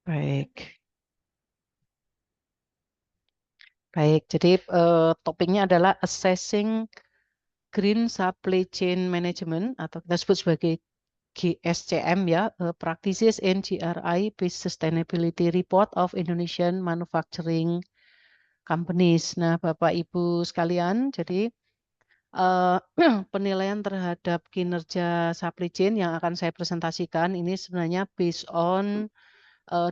Baik. Baik, jadi topiknya adalah Assessing Green Supply Chain Management atau kita sebut sebagai GSCM ya, Practices in GRI Based Sustainability Report of Indonesian Manufacturing Companies. Nah, Bapak Ibu sekalian, jadi penilaian terhadap kinerja supply chain yang akan saya presentasikan ini sebenarnya based on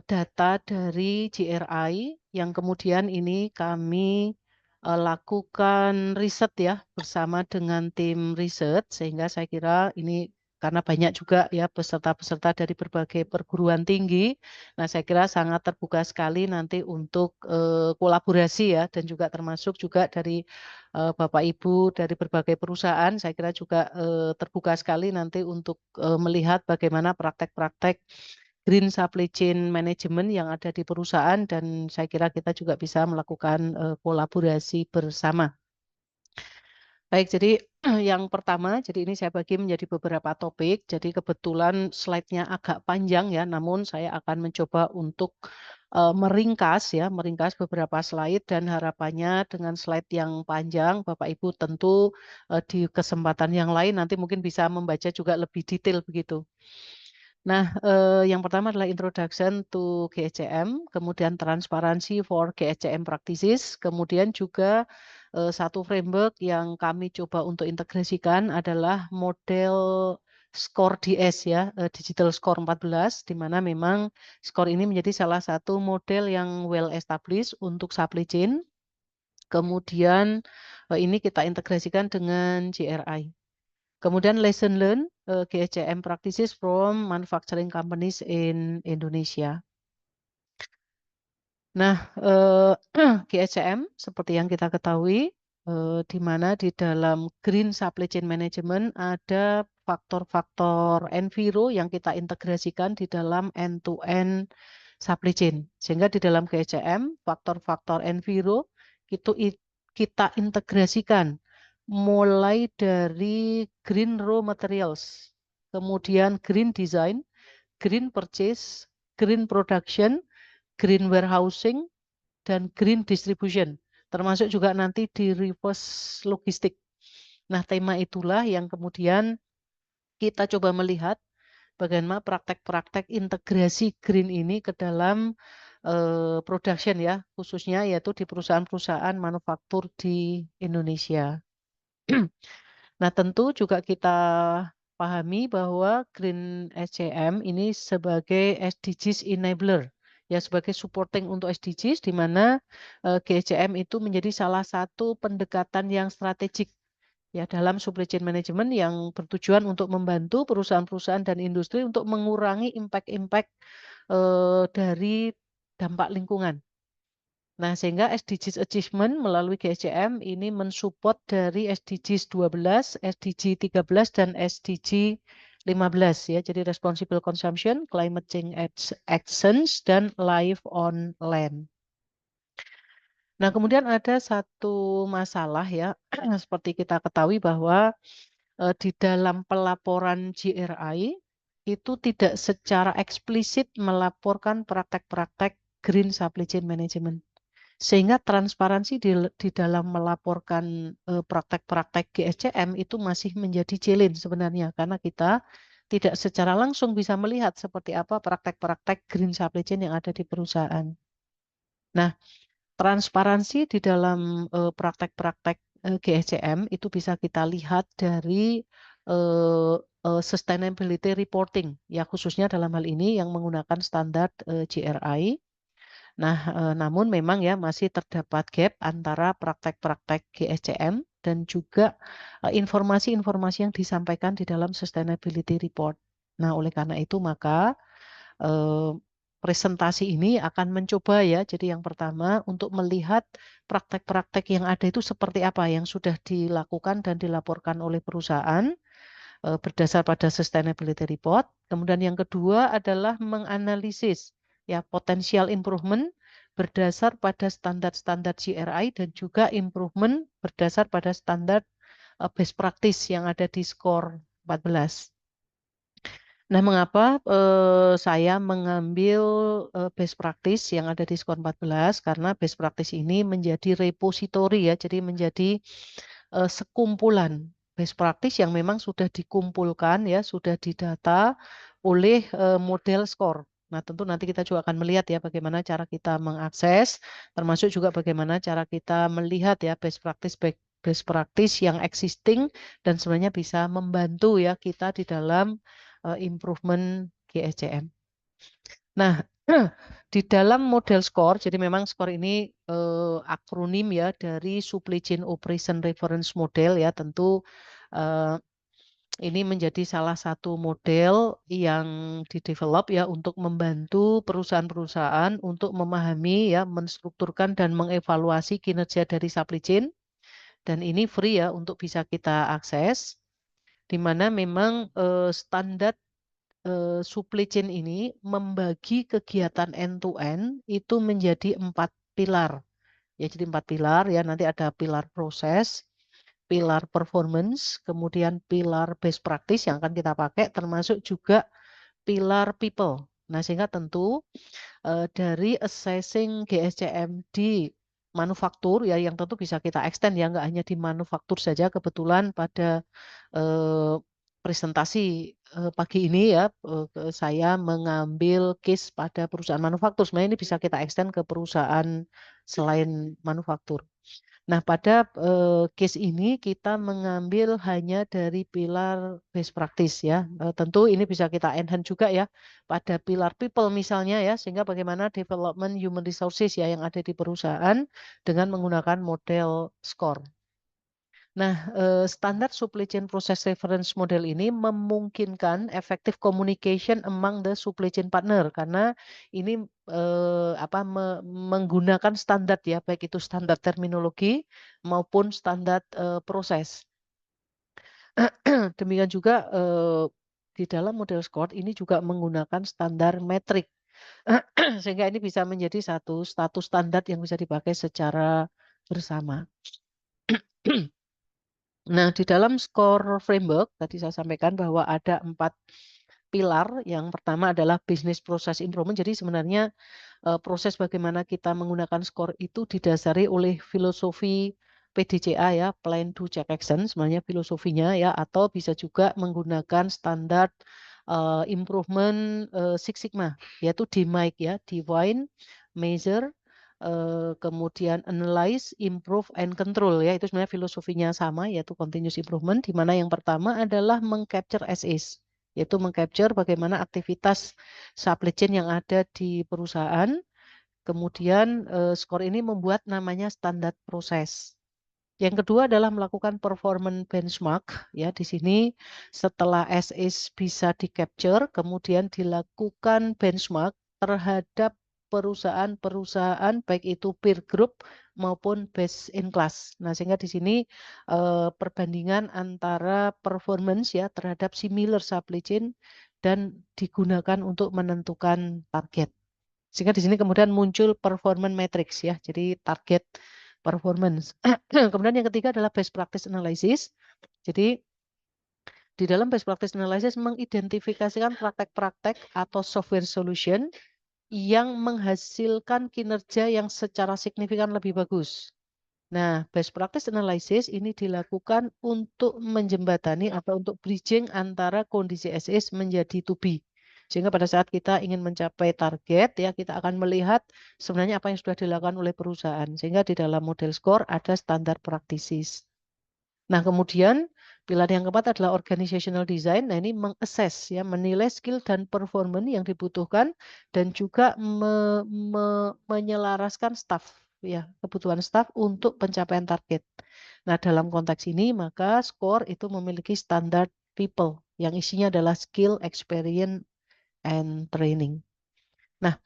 data dari GRI yang kemudian ini kami lakukan riset ya bersama dengan tim riset sehingga saya kira ini karena banyak juga ya peserta-peserta dari berbagai perguruan tinggi. Nah, saya kira sangat terbuka sekali nanti untuk kolaborasi ya dan juga termasuk juga dari Bapak Ibu dari berbagai perusahaan. Saya kira juga terbuka sekali nanti untuk melihat bagaimana praktek-praktek green supply chain management yang ada di perusahaan dan saya kira kita juga bisa melakukan kolaborasi bersama. Baik, jadi yang pertama, jadi ini saya bagi menjadi beberapa topik. Jadi kebetulan slide-nya agak panjang ya, namun saya akan mencoba untuk meringkas beberapa slide dan harapannya dengan slide yang panjang, Bapak Ibu tentu di kesempatan yang lain nanti mungkin bisa membaca juga lebih detail begitu. Nah, yang pertama adalah introduction to GSCM, kemudian transparansi for GSCM practices, kemudian juga satu framework yang kami coba untuk integrasikan adalah model skor DS ya, Digital Score 14, di mana memang skor ini menjadi salah satu model yang well established untuk supply chain. Kemudian ini kita integrasikan dengan GRI. Kemudian lesson learn GSCM practices from manufacturing companies in Indonesia. Nah, GSCM seperti yang kita ketahui, di mana di dalam green supply chain management ada faktor-faktor enviro yang kita integrasikan di dalam end-to-end supply chain. Sehingga di dalam GSCM, faktor-faktor enviro itu kita integrasikan mulai dari green raw materials, kemudian green design, green purchase, green production, green warehousing, dan green distribution. Termasuk juga nanti di reverse logistik. Nah, tema itulah yang kemudian kita coba melihat bagaimana praktek-praktek integrasi green ini ke dalam production ya, khususnya yaitu di perusahaan-perusahaan manufaktur di Indonesia. Nah, tentu juga kita pahami bahwa Green SCM ini sebagai SDGs enabler, ya sebagai supporting untuk SDGs, di mana GSCM itu menjadi salah satu pendekatan yang strategik ya dalam supply chain management yang bertujuan untuk membantu perusahaan-perusahaan dan industri untuk mengurangi impact-impact dari dampak lingkungan. Nah, sehingga SDGs Achievement melalui GSCM ini mensupport dari SDGs 12, SDG 13, dan SDG 15 ya. Jadi Responsible Consumption, Climate Change Actions, dan Life on Land. Nah, kemudian ada satu masalah ya, seperti kita ketahui bahwa di dalam pelaporan GRI itu tidak secara eksplisit melaporkan praktek-praktek green supply chain management. Sehingga transparansi di dalam melaporkan praktek-praktek GSCM itu masih menjadi challenge sebenarnya karena kita tidak secara langsung bisa melihat seperti apa praktek-praktek green supply chain yang ada di perusahaan. Nah, transparansi di dalam praktek-praktek GSCM itu bisa kita lihat dari sustainability reporting ya khususnya dalam hal ini yang menggunakan standar GRI. Nah, namun memang ya masih terdapat gap antara praktek-praktek GSCM dan juga informasi-informasi yang disampaikan di dalam sustainability report. Nah, oleh karena itu maka presentasi ini akan mencoba ya. Jadi yang pertama untuk melihat praktek-praktek yang ada itu seperti apa yang sudah dilakukan dan dilaporkan oleh perusahaan berdasar pada sustainability report. Kemudian yang kedua adalah menganalisis ya potensial improvement berdasar pada standar-standar GRI dan juga improvement berdasar pada standar best practice yang ada di skor 14. Nah, mengapa saya mengambil best practice yang ada di skor 14? Karena best practice ini menjadi repository ya, jadi menjadi sekumpulan best practice yang memang sudah dikumpulkan ya, sudah didata oleh model skor. Nah, tentu nanti kita juga akan melihat ya bagaimana cara kita mengakses, termasuk juga bagaimana cara kita melihat ya best practice yang existing dan sebenarnya bisa membantu ya kita di dalam improvement GSCM. Nah, di dalam model skor, jadi memang skor ini akronim ya dari Supply Chain Operation Reference Model ya, tentu eh, ini menjadi salah satu model yang didevelop ya untuk membantu perusahaan-perusahaan untuk memahami ya, menstrukturkan dan mengevaluasi kinerja dari supply chain. Dan ini free ya untuk bisa kita akses, di mana memang standar supply chain ini membagi kegiatan end-to-end itu menjadi 4 pilar. Ya, jadi 4 pilar ya. Nanti ada pilar proses, pilar performance, kemudian pilar best practice yang akan kita pakai, termasuk juga pilar people. Nah, sehingga tentu dari assessing GSCM di manufaktur ya yang tentu bisa kita extend ya nggak hanya di manufaktur saja. Kebetulan pada eh, presentasi pagi ini ya saya mengambil case pada perusahaan manufaktur. Sebenarnya ini bisa kita extend ke perusahaan selain manufaktur. Nah, pada case ini kita mengambil hanya dari pilar best practice ya. Tentu ini bisa kita enhance juga ya pada pilar people misalnya ya, sehingga bagaimana development human resources ya yang ada di perusahaan dengan menggunakan model SCORE. Nah, standar supply chain process reference model ini memungkinkan effective communication among the supply chain partner karena ini menggunakan standar ya, baik itu standar terminologi maupun standar proses. Demikian juga di dalam model SCORE ini juga menggunakan standar metrik sehingga ini bisa menjadi satu status standar yang bisa dipakai secara bersama. Nah, di dalam score framework, tadi saya sampaikan bahwa ada 4 pilar. Yang pertama adalah business process improvement. Jadi sebenarnya proses bagaimana kita menggunakan skor itu didasari oleh filosofi PDCA ya, Plan Do Check Action, sebenarnya filosofinya ya, atau bisa juga menggunakan standar improvement Six Sigma, yaitu DMAIC ya, Define, Measure, kemudian Analyze, Improve, and Control ya, itu sebenarnya filosofinya sama, yaitu Continuous Improvement, di mana yang pertama adalah mengcapture as is, yaitu mengcapture bagaimana aktivitas supply chain yang ada di perusahaan. Kemudian skor ini membuat namanya standar proses. Yang kedua adalah melakukan performance benchmark. Ya, di sini setelah SS bisa di-capture, kemudian dilakukan benchmark terhadap perusahaan-perusahaan baik itu peer group maupun best in class. Nah, sehingga di sini perbandingan antara performance ya terhadap similar supply chain dan digunakan untuk menentukan target. Sehingga di sini kemudian muncul performance matrix ya, jadi target performance. Kemudian yang ketiga adalah best practice analysis. Jadi di dalam best practice analysis mengidentifikasikan praktek-praktek atau software solution yang menghasilkan kinerja yang secara signifikan lebih bagus. Nah, best practice analysis ini dilakukan untuk menjembatani atau untuk bridging antara kondisi SS menjadi to be. Sehingga pada saat kita ingin mencapai target, ya kita akan melihat sebenarnya apa yang sudah dilakukan oleh perusahaan. Sehingga di dalam model SCORE ada standar practices. Nah, kemudian pilar yang keempat adalah organizational design. Nah, ini mengassess ya, menilai skill dan performance yang dibutuhkan dan juga menyelaraskan staff ya, kebutuhan staff untuk pencapaian target. Nah, dalam konteks ini maka SCORE itu memiliki standar people yang isinya adalah skill, experience, and training. Nah,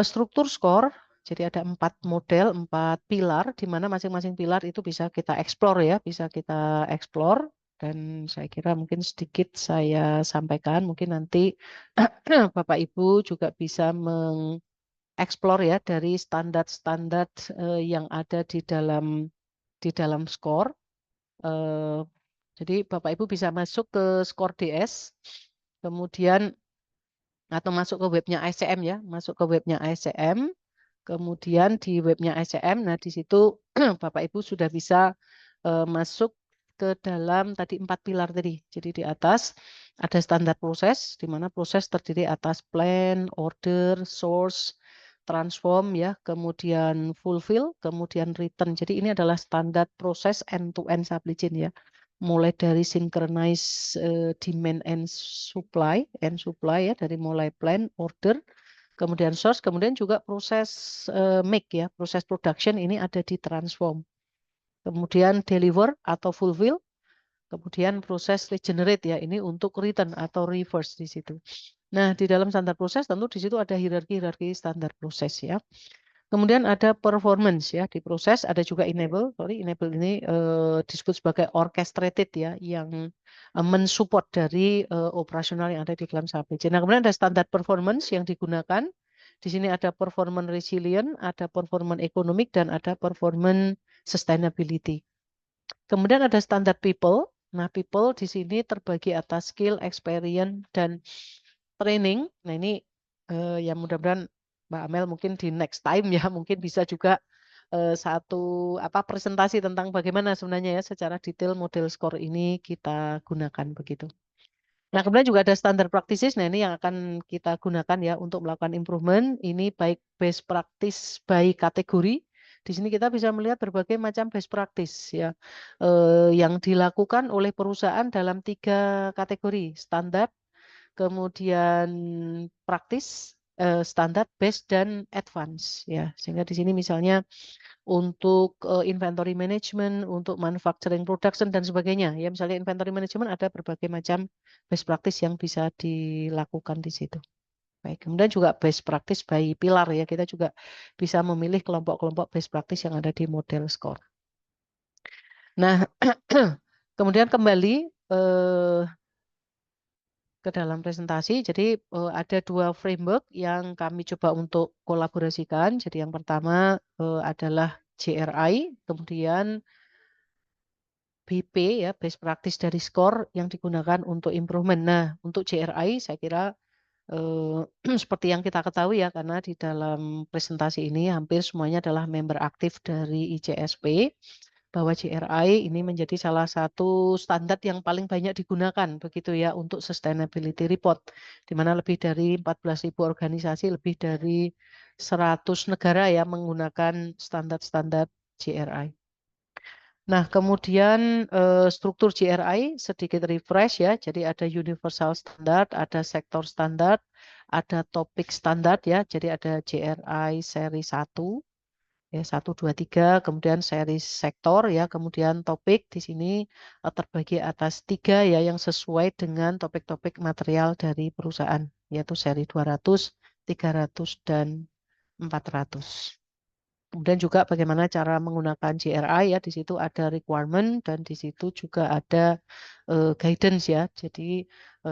struktur skor, jadi ada 4 model, 4 pilar, di mana masing-masing pilar itu bisa kita explore ya, bisa kita explore. Dan saya kira mungkin sedikit saya sampaikan, mungkin nanti Bapak Ibu juga bisa explore ya dari standar-standar yang ada di dalam skor. Jadi Bapak Ibu bisa masuk ke skor DS, kemudian atau masuk ke webnya ICM ya, masuk ke webnya ICM, kemudian di webnya ICM, nah di situ Bapak Ibu sudah bisa masuk ke dalam tadi 4 pilar tadi. Jadi di atas ada standar proses, di mana proses terdiri atas plan, order, source, transform ya, kemudian fulfill, kemudian return. Jadi ini adalah standar proses end-to-end supply chain ya. Mulai dari synchronize demand and supply ya, dari mulai plan, order, kemudian source, kemudian juga proses make ya, proses production ini ada di transform. Kemudian deliver atau fulfill, kemudian proses regenerate ya, ini untuk return atau reverse di situ. Nah, di dalam standar proses tentu di situ ada hierarki standar proses ya. Kemudian ada performance ya, di proses ada juga enable. Enable ini disebut sebagai orchestrated ya, yang mensupport dari operasional yang ada di dalam supply chain. Nah, kemudian ada standar performance yang digunakan. Di sini ada performance resilient, ada performance ekonomik, dan ada performance sustainability. Kemudian ada standar people. Nah, people di sini terbagi atas skill, experience, dan training. Nah, ini yang mudah-mudahan Mbak Amel mungkin di next time ya, mungkin bisa juga satu presentasi tentang bagaimana sebenarnya ya secara detail model skor ini kita gunakan begitu. Nah, kemudian juga ada standar practices. Nah, ini yang akan kita gunakan ya untuk melakukan improvement. Ini baik best practice by kategori. Di sini kita bisa melihat berbagai macam best practice ya yang dilakukan oleh perusahaan dalam 3 kategori: standar, kemudian praktis, standar, base, dan advance ya. Sehingga di sini misalnya untuk inventory management, untuk manufacturing production dan sebagainya. Ya, misalnya inventory management ada berbagai macam best practice yang bisa dilakukan di situ. Baik, kemudian juga best practice by pilar ya. Kita juga bisa memilih kelompok-kelompok best practice yang ada di model score. Nah, kemudian kembali ke dalam presentasi. Jadi ada 2 framework yang kami coba untuk kolaborasikan. Jadi yang pertama adalah JRI, kemudian BP ya, best practice dari skor yang digunakan untuk improvement. Nah, untuk JRI saya kira seperti yang kita ketahui ya, karena di dalam presentasi ini hampir semuanya adalah member aktif dari ICSP, bahwa JRI ini menjadi salah satu standar yang paling banyak digunakan begitu ya untuk sustainability report, di mana lebih dari 14.000 organisasi, lebih dari 100 negara ya menggunakan standar-standar JRI. Nah, kemudian struktur GRI sedikit refresh ya. Jadi ada universal standard, ada sektor standar, ada topik standar ya. Jadi ada GRI seri 1, ya 1, 2, 3, kemudian seri sektor ya, kemudian topik di sini terbagi atas 3 ya yang sesuai dengan topik-topik material dari perusahaan, yaitu seri 200, 300, dan 400. Kemudian juga bagaimana cara menggunakan GRI ya, di situ ada requirement dan di situ juga ada guidance ya. Jadi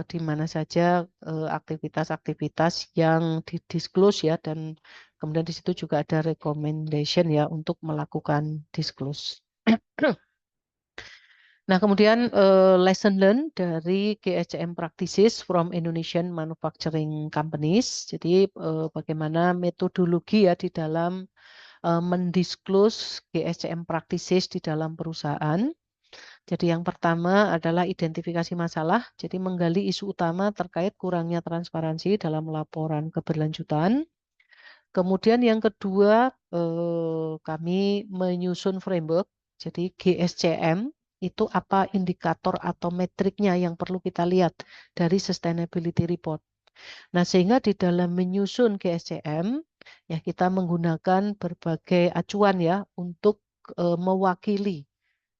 di mana saja aktivitas-aktivitas yang didisclose ya, dan kemudian di situ juga ada recommendation ya untuk melakukan disclose. Nah, kemudian lesson learned dari GSCM practices from Indonesian manufacturing companies. Jadi bagaimana metodologi ya di dalam mendisclose GSCM practices di dalam perusahaan. Jadi yang pertama adalah identifikasi masalah, jadi menggali isu utama terkait kurangnya transparansi dalam laporan keberlanjutan. Kemudian yang kedua, kami menyusun framework, jadi GSCM itu apa indikator atau metriknya yang perlu kita lihat dari sustainability report. Nah, sehingga di dalam menyusun GSCM, ya kita menggunakan berbagai acuan ya untuk mewakili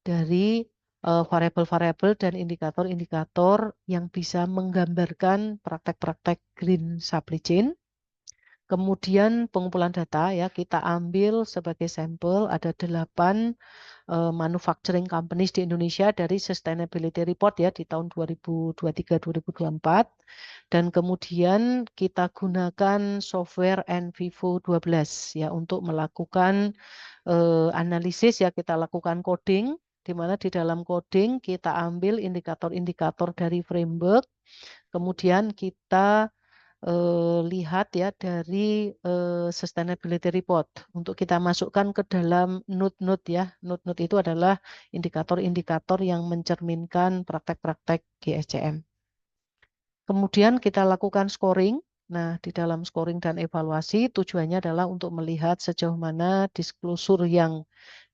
dari variabel-variabel dan indikator-indikator yang bisa menggambarkan praktek-praktek green supply chain. Kemudian pengumpulan data ya kita ambil sebagai sampel ada 8 manufacturing companies di Indonesia dari Sustainability Report ya di tahun 2023-2024 dan kemudian kita gunakan software Envivo 12 ya untuk melakukan analisis ya kita lakukan coding di mana di dalam coding kita ambil indikator-indikator dari framework kemudian kita lihat ya dari sustainability report untuk kita masukkan ke dalam node-node ya. Node-node itu adalah indikator-indikator yang mencerminkan praktek-praktek GSCM. Kemudian kita lakukan scoring. Nah, di dalam scoring dan evaluasi tujuannya adalah untuk melihat sejauh mana disclosure yang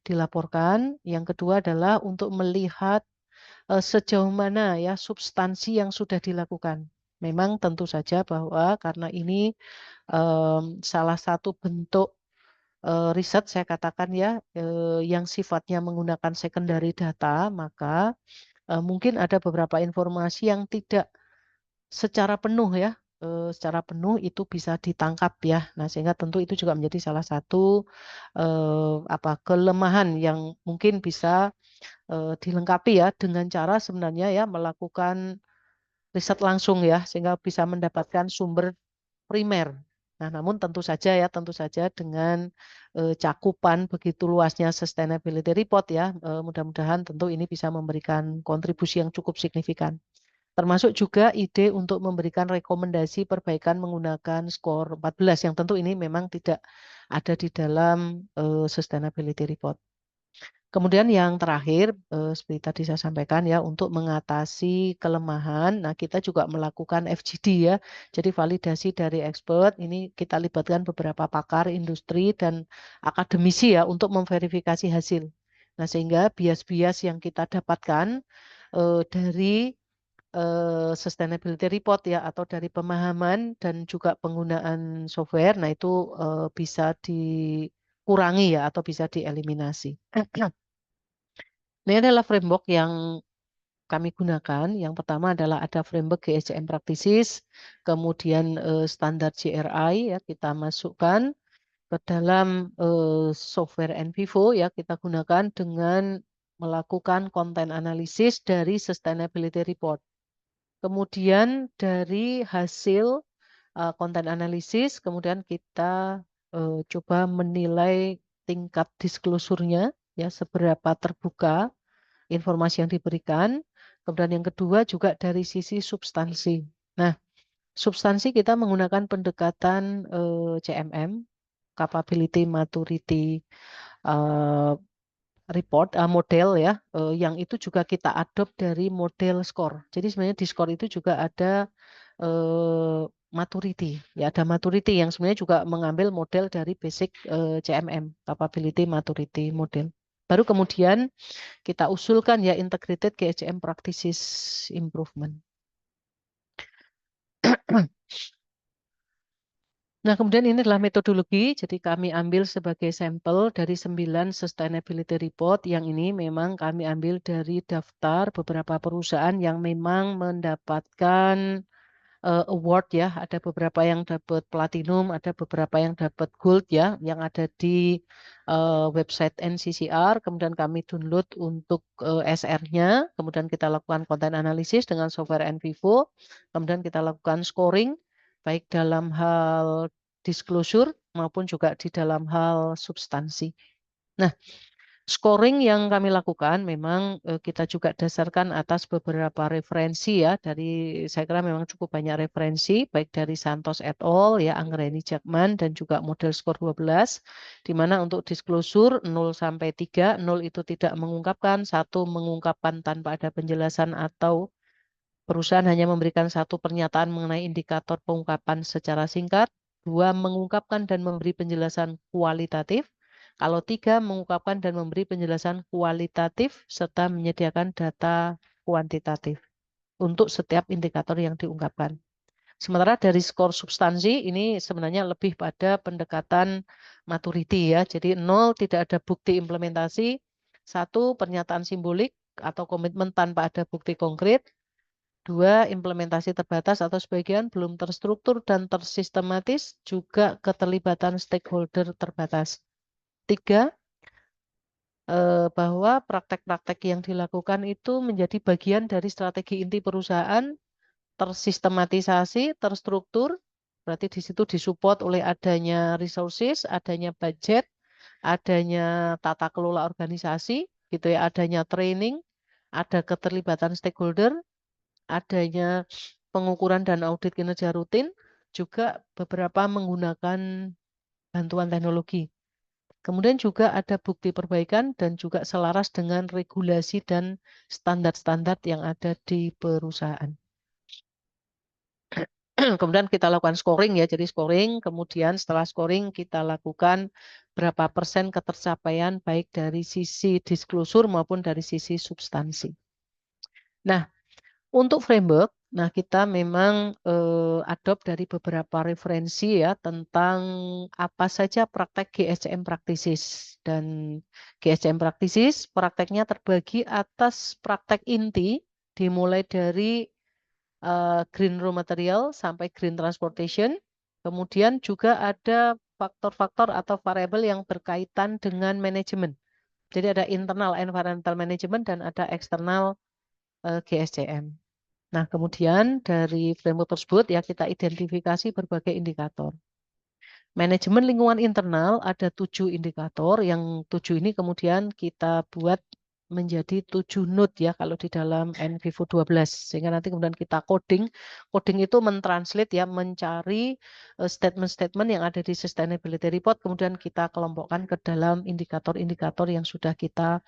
dilaporkan. Yang kedua adalah untuk melihat sejauh mana ya substansi yang sudah dilakukan. Memang tentu saja bahwa karena ini salah satu bentuk riset saya katakan ya yang sifatnya menggunakan secondary data, maka mungkin ada beberapa informasi yang tidak secara penuh ya secara penuh itu bisa ditangkap ya. Nah, sehingga tentu itu juga menjadi salah satu kelemahan yang mungkin bisa dilengkapi ya dengan cara sebenarnya ya melakukan riset langsung ya sehingga bisa mendapatkan sumber primer. Nah, namun tentu saja dengan cakupan begitu luasnya sustainability report ya, mudah-mudahan tentu ini bisa memberikan kontribusi yang cukup signifikan. Termasuk juga ide untuk memberikan rekomendasi perbaikan menggunakan skor 14 yang tentu ini memang tidak ada di dalam sustainability report. Kemudian yang terakhir, seperti tadi saya sampaikan ya, untuk mengatasi kelemahan, nah kita juga melakukan FGD ya, jadi validasi dari expert, ini kita libatkan beberapa pakar industri dan akademisi ya untuk memverifikasi hasil. Nah sehingga bias-bias yang kita dapatkan dari sustainability report ya, atau dari pemahaman dan juga penggunaan software, nah itu bisa dikurangi ya, atau bisa dieliminasi. Ini adalah framework yang kami gunakan. Yang pertama adalah ada framework GSCM Practices, kemudian standar GRI ya kita masukkan ke dalam software Envivo ya kita gunakan dengan melakukan konten analisis dari sustainability report. Kemudian dari hasil konten analisis, kemudian kita coba menilai tingkat disclosure-nya ya seberapa terbuka informasi yang diberikan. Kemudian yang kedua juga dari sisi substansi. Nah, substansi kita menggunakan pendekatan CMM, Capability Maturity Report, model ya, yang itu juga kita adopt dari model SCORE. Jadi sebenarnya di SCORE itu juga ada maturity, ya ada maturity yang sebenarnya juga mengambil model dari basic CMM, Capability Maturity Model. Baru kemudian kita usulkan ya integrated GSCM practices improvement. Nah, kemudian ini adalah metodologi. Jadi kami ambil sebagai sampel dari 9 sustainability report. Yang ini memang kami ambil dari daftar beberapa perusahaan yang memang mendapatkan award ya. Ada beberapa yang dapat platinum, ada beberapa yang dapat gold ya, yang ada di website NCCR. Kemudian kami download untuk SR-nya. Kemudian kita lakukan konten analisis dengan software Envivo. Kemudian kita lakukan scoring baik dalam hal disclosure maupun juga di dalam hal substansi. Nah, scoring yang kami lakukan memang kita juga dasarkan atas beberapa referensi ya dari saya kira memang cukup banyak referensi baik dari Santos et al ya Anggreni Jackman dan juga model skor 12 di mana untuk disclosure 0 sampai 3 0 itu tidak mengungkapkan, 1 mengungkapkan tanpa ada penjelasan atau perusahaan hanya memberikan 1 pernyataan mengenai indikator pengungkapan secara singkat, 2 mengungkapkan dan memberi penjelasan kualitatif. Kalau 3 mengungkapkan dan memberi penjelasan kualitatif serta menyediakan data kuantitatif untuk setiap indikator yang diungkapkan. Sementara dari skor substansi ini sebenarnya lebih pada pendekatan maturity ya. Jadi 0 tidak ada bukti implementasi, 1 pernyataan simbolik atau komitmen tanpa ada bukti konkret, 2, implementasi terbatas atau sebagian belum terstruktur dan tersistematis, juga keterlibatan stakeholder terbatas. 3, bahwa praktek-praktek yang dilakukan itu menjadi bagian dari strategi inti perusahaan, tersistematisasi, terstruktur, berarti di situ disupport oleh adanya resources, adanya budget, adanya tata kelola organisasi, gitu ya, adanya training, ada keterlibatan stakeholder, adanya pengukuran dan audit kinerja rutin, juga beberapa menggunakan bantuan teknologi. Kemudian juga ada bukti perbaikan dan juga selaras dengan regulasi dan standar-standar yang ada di perusahaan. Kemudian kita lakukan scoring ya, jadi scoring, kemudian setelah scoring kita lakukan berapa persen ketercapaian baik dari sisi disclosure maupun dari sisi substansi. Nah, untuk framework, nah kita memang adopt dari beberapa referensi ya tentang apa saja praktek GSCM practices. Dan GSCM practices prakteknya terbagi atas praktek inti dimulai dari green raw material sampai green transportation. Kemudian juga ada faktor-faktor atau variabel yang berkaitan dengan manajemen. Jadi ada internal environmental management dan ada eksternal GSCM. Nah, kemudian dari framework tersebut ya kita identifikasi berbagai indikator. Manajemen lingkungan internal ada 7 indikator, yang 7 ini kemudian kita buat menjadi 7 node ya kalau di dalam NVivo 12. Sehingga nanti kemudian kita coding. Coding itu mentranslate ya, mencari statement-statement yang ada di sustainability report, kemudian kita kelompokkan ke dalam indikator-indikator yang sudah kita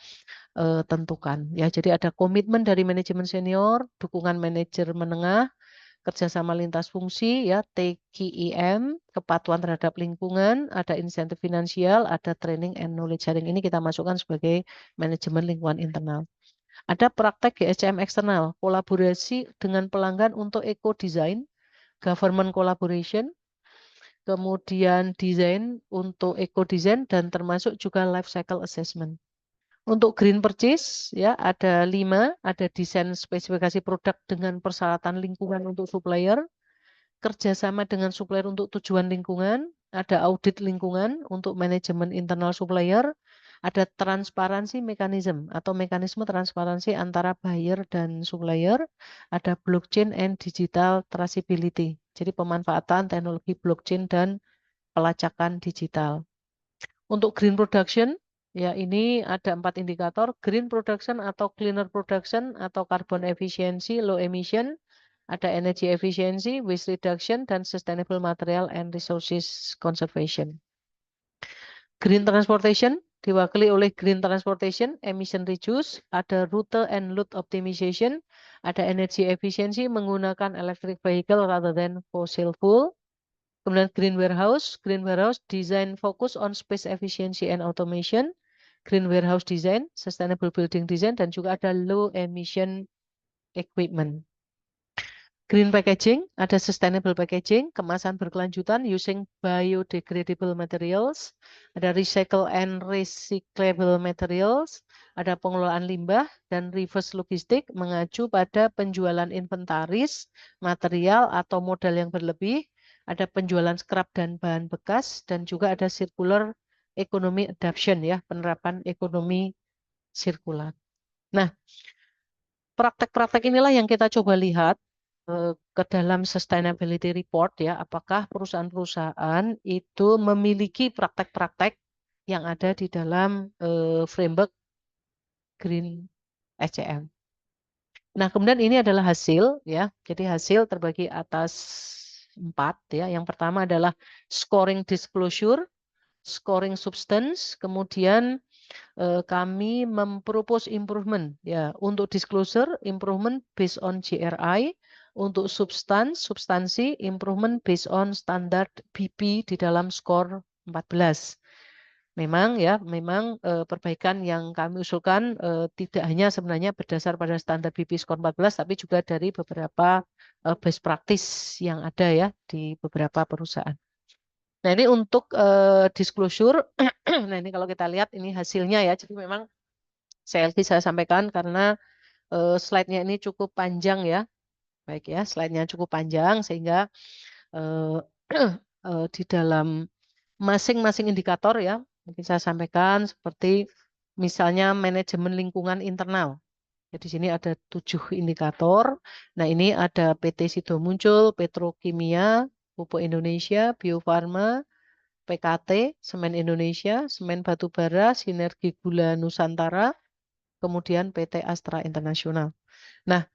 tentukan. Ya, jadi ada komitmen dari manajemen senior, dukungan manajer menengah, kerjasama lintas fungsi, ya TKIM, kepatuhan terhadap lingkungan, ada insentif finansial, ada training and knowledge sharing. Ini kita masukkan sebagai manajemen lingkungan internal. Ada praktek GSCM eksternal, kolaborasi dengan pelanggan untuk eco design, government collaboration, kemudian desain untuk eco design, dan termasuk juga life cycle assessment. Untuk green purchase ya ada 5, ada desain spesifikasi produk dengan persyaratan lingkungan untuk supplier, kerjasama dengan supplier untuk tujuan lingkungan, ada audit lingkungan untuk manajemen internal supplier, ada transparansi mekanisme atau mekanisme transparansi antara buyer dan supplier, ada blockchain and digital traceability. Jadi pemanfaatan teknologi blockchain dan pelacakan digital. Untuk green production, ya ini ada 4 indikator, green production atau cleaner production atau carbon efficiency, low emission, ada energy efficiency, waste reduction, dan sustainable material and resources conservation. Green transportation diwakili oleh green transportation, emission reduce, ada rute and load optimization, ada energy efficiency menggunakan electric vehicle rather than fossil fuel. Kemudian green warehouse design fokus on space efficiency and automation, green warehouse design, sustainable building design, dan juga ada low emission equipment. Green packaging, ada sustainable packaging, kemasan berkelanjutan using biodegradable materials, ada recycle and recyclable materials, ada pengelolaan limbah, dan reverse logistik mengacu pada penjualan inventaris, material atau modal yang berlebih, ada penjualan scrap dan bahan bekas, dan juga ada circular economy adoption ya, penerapan ekonomi sirkular. Nah, praktek-praktek inilah yang kita coba lihat ke dalam sustainability report ya, apakah perusahaan-perusahaan itu memiliki praktek-praktek yang ada di dalam framework Green SCM. Nah, kemudian ini adalah hasil ya. Jadi hasil terbagi atas 4 ya. Yang pertama adalah scoring disclosure, scoring substance, kemudian kami mempropose improvement ya. Untuk disclosure improvement based on GRI, untuk substansi improvement based on standar BP di dalam skor 14. Memang ya, memang perbaikan yang kami usulkan tidak hanya sebenarnya berdasar pada standar BP skor 14, tapi juga dari beberapa best practice yang ada ya di beberapa perusahaan. Nah ini untuk disclosure, nah ini kalau kita lihat ini hasilnya ya, jadi memang saya sampaikan karena slide-nya ini cukup panjang ya. Baik ya, slide-nya cukup panjang sehingga eh, di dalam masing-masing indikator ya, mungkin saya sampaikan seperti misalnya manajemen lingkungan internal. Jadi di sini ada 7 indikator. Nah, ini ada PT Sido Muncul, Petrokimia, Pupuk Indonesia, Bio Farma, PKT, Semen Indonesia, Semen Batubara, Sinergi Gula Nusantara, kemudian PT Astra Internasional. Nah,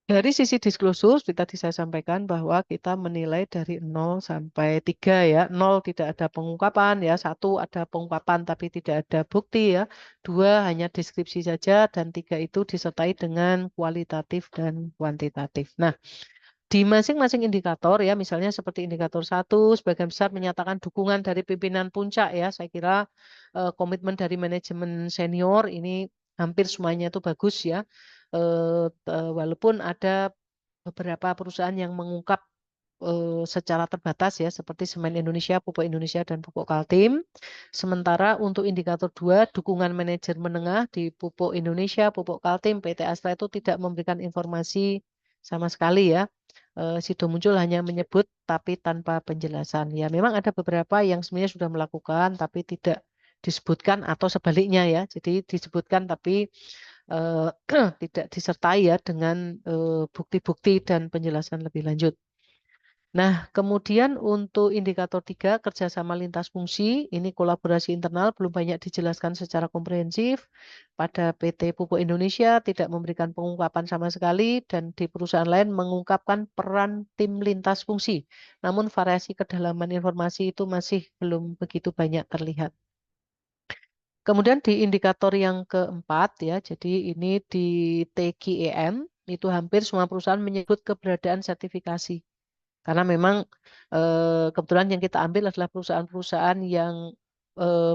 dari sisi disclosure, tadi saya sampaikan bahwa kita menilai dari 0 sampai 3 ya. 0 tidak ada pengungkapan ya, 1 ada pengungkapan tapi tidak ada bukti ya. 2 hanya deskripsi saja dan 3 itu disertai dengan kualitatif dan kuantitatif. Nah, di masing-masing indikator ya, misalnya seperti indikator 1, sebagian besar menyatakan dukungan dari pimpinan puncak ya. Saya kira komitmen dari manajemen senior ini hampir semuanya itu bagus ya. Walaupun ada beberapa perusahaan yang mengungkap secara terbatas ya, seperti Semen Indonesia, Pupuk Indonesia, dan Pupuk Kaltim. Sementara untuk indikator 2, dukungan manajer menengah di Pupuk Indonesia, Pupuk Kaltim, PT Astra itu tidak memberikan informasi sama sekali ya. Sido Muncul hanya menyebut tapi tanpa penjelasan. Ya, memang ada beberapa yang sebenarnya sudah melakukan tapi tidak disebutkan atau sebaliknya ya. Jadi disebutkan tapi tidak disertai ya dengan bukti-bukti dan penjelasan lebih lanjut. Nah, kemudian untuk indikator 3, kerjasama lintas fungsi, ini kolaborasi internal belum banyak dijelaskan secara komprehensif. Pada PT Pupuk Indonesia tidak memberikan pengungkapan sama sekali dan di perusahaan lain mengungkapkan peran tim lintas fungsi. Namun variasi kedalaman informasi itu masih belum begitu banyak terlihat. Kemudian di indikator yang keempat ya, jadi ini di TGEM, itu hampir semua perusahaan menyebut keberadaan sertifikasi. Karena memang kebetulan yang kita ambil adalah perusahaan-perusahaan yang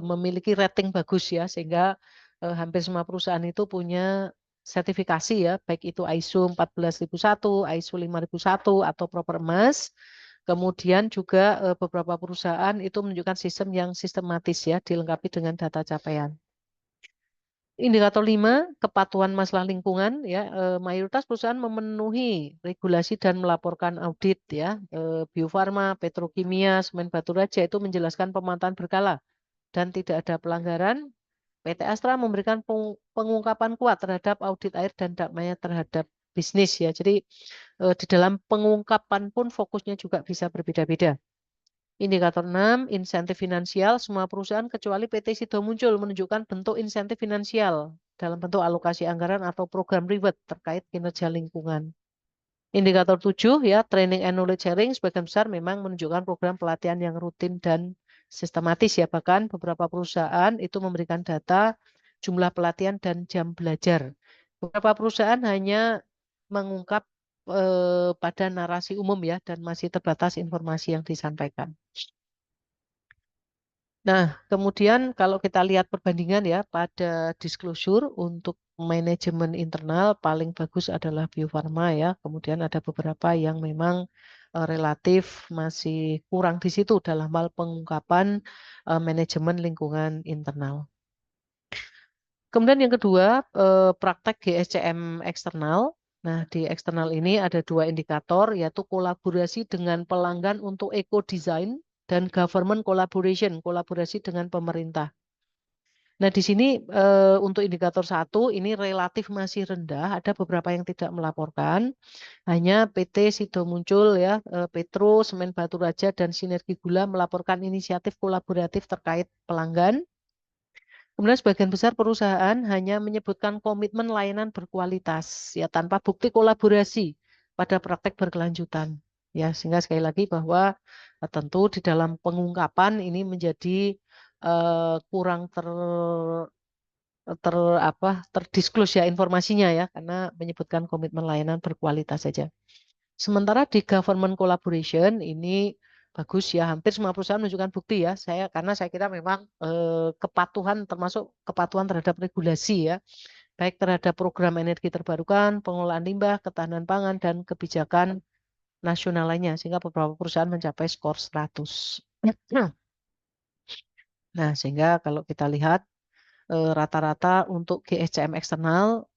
memiliki rating bagus ya, sehingga hampir semua perusahaan itu punya sertifikasi ya, baik itu ISO 14001, ISO 5001 atau Proper Emas. Kemudian juga beberapa perusahaan itu menunjukkan sistem yang sistematis ya, dilengkapi dengan data capaian. Indikator 5, kepatuhan masalah lingkungan ya, mayoritas perusahaan memenuhi regulasi dan melaporkan audit ya. Bio Farma, Petrokimia, Semen Batu Raja itu menjelaskan pemantauan berkala dan tidak ada pelanggaran. PT Astra memberikan pengungkapan kuat terhadap audit air dan dampaknya terhadap bisnis ya. Jadi di dalam pengungkapan pun fokusnya juga bisa berbeda-beda. Indikator 6, insentif finansial. Semua perusahaan kecuali PT Sido Muncul menunjukkan bentuk insentif finansial dalam bentuk alokasi anggaran atau program reward terkait kinerja lingkungan. Indikator 7, ya, training and knowledge sharing sebagian besar memang menunjukkan program pelatihan yang rutin dan sistematis ya. Bahkan beberapa perusahaan itu memberikan data jumlah pelatihan dan jam belajar. Beberapa perusahaan hanya mengungkap pada narasi umum ya dan masih terbatas informasi yang disampaikan. Nah, kemudian kalau kita lihat perbandingan ya pada disclosure untuk manajemen internal paling bagus adalah Bio Farma ya. Kemudian ada beberapa yang memang relatif masih kurang di situ dalam hal pengungkapan manajemen lingkungan internal. Kemudian yang kedua, praktek GSCM eksternal. Nah, di eksternal ini ada 2 indikator, yaitu kolaborasi dengan pelanggan untuk eco-design dan government collaboration, kolaborasi dengan pemerintah. Nah, di sini untuk indikator 1 ini relatif masih rendah, ada beberapa yang tidak melaporkan. Hanya PT Sido Muncul ya, Petro, Semen Batu Raja, dan Sinergi Gula melaporkan inisiatif kolaboratif terkait pelanggan. Kemudian sebagian besar perusahaan hanya menyebutkan komitmen layanan berkualitas ya tanpa bukti kolaborasi pada praktek berkelanjutan. Ya, sehingga sekali lagi bahwa tentu di dalam pengungkapan ini menjadi kurang terdisklose ya informasinya ya karena menyebutkan komitmen layanan berkualitas saja. Sementara di government collaboration ini bagus ya, hampir semua perusahaan menunjukkan bukti ya. Karena saya kira memang kepatuhan termasuk kepatuhan terhadap regulasi ya, baik terhadap program energi terbarukan, pengelolaan limbah, ketahanan pangan dan kebijakan nasional lainnya sehingga beberapa perusahaan mencapai skor 100. Nah, sehingga kalau kita lihat rata-rata untuk GSCM eksternal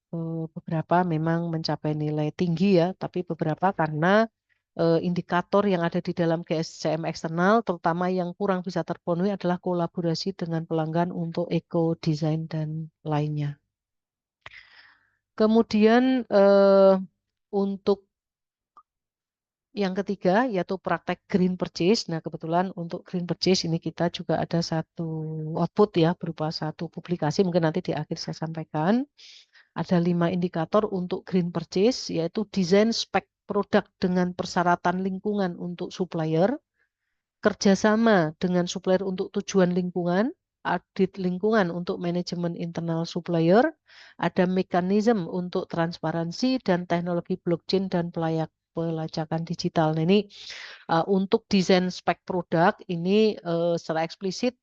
beberapa memang mencapai nilai tinggi ya, tapi beberapa karena indikator yang ada di dalam GSCM eksternal, terutama yang kurang bisa terpenuhi adalah kolaborasi dengan pelanggan untuk eco design dan lainnya. Kemudian untuk yang ketiga yaitu praktek green purchase. Nah, kebetulan untuk green purchase ini kita juga ada satu output ya berupa satu publikasi. Mungkin nanti di akhir saya sampaikan. Ada 5 indikator untuk green purchase, yaitu desain spek produk dengan persyaratan lingkungan untuk supplier, kerjasama dengan supplier untuk tujuan lingkungan, audit lingkungan untuk manajemen internal supplier, ada mekanisme untuk transparansi dan teknologi blockchain dan pelacakan digital. Nah, ini untuk desain spek produk ini secara eksplisit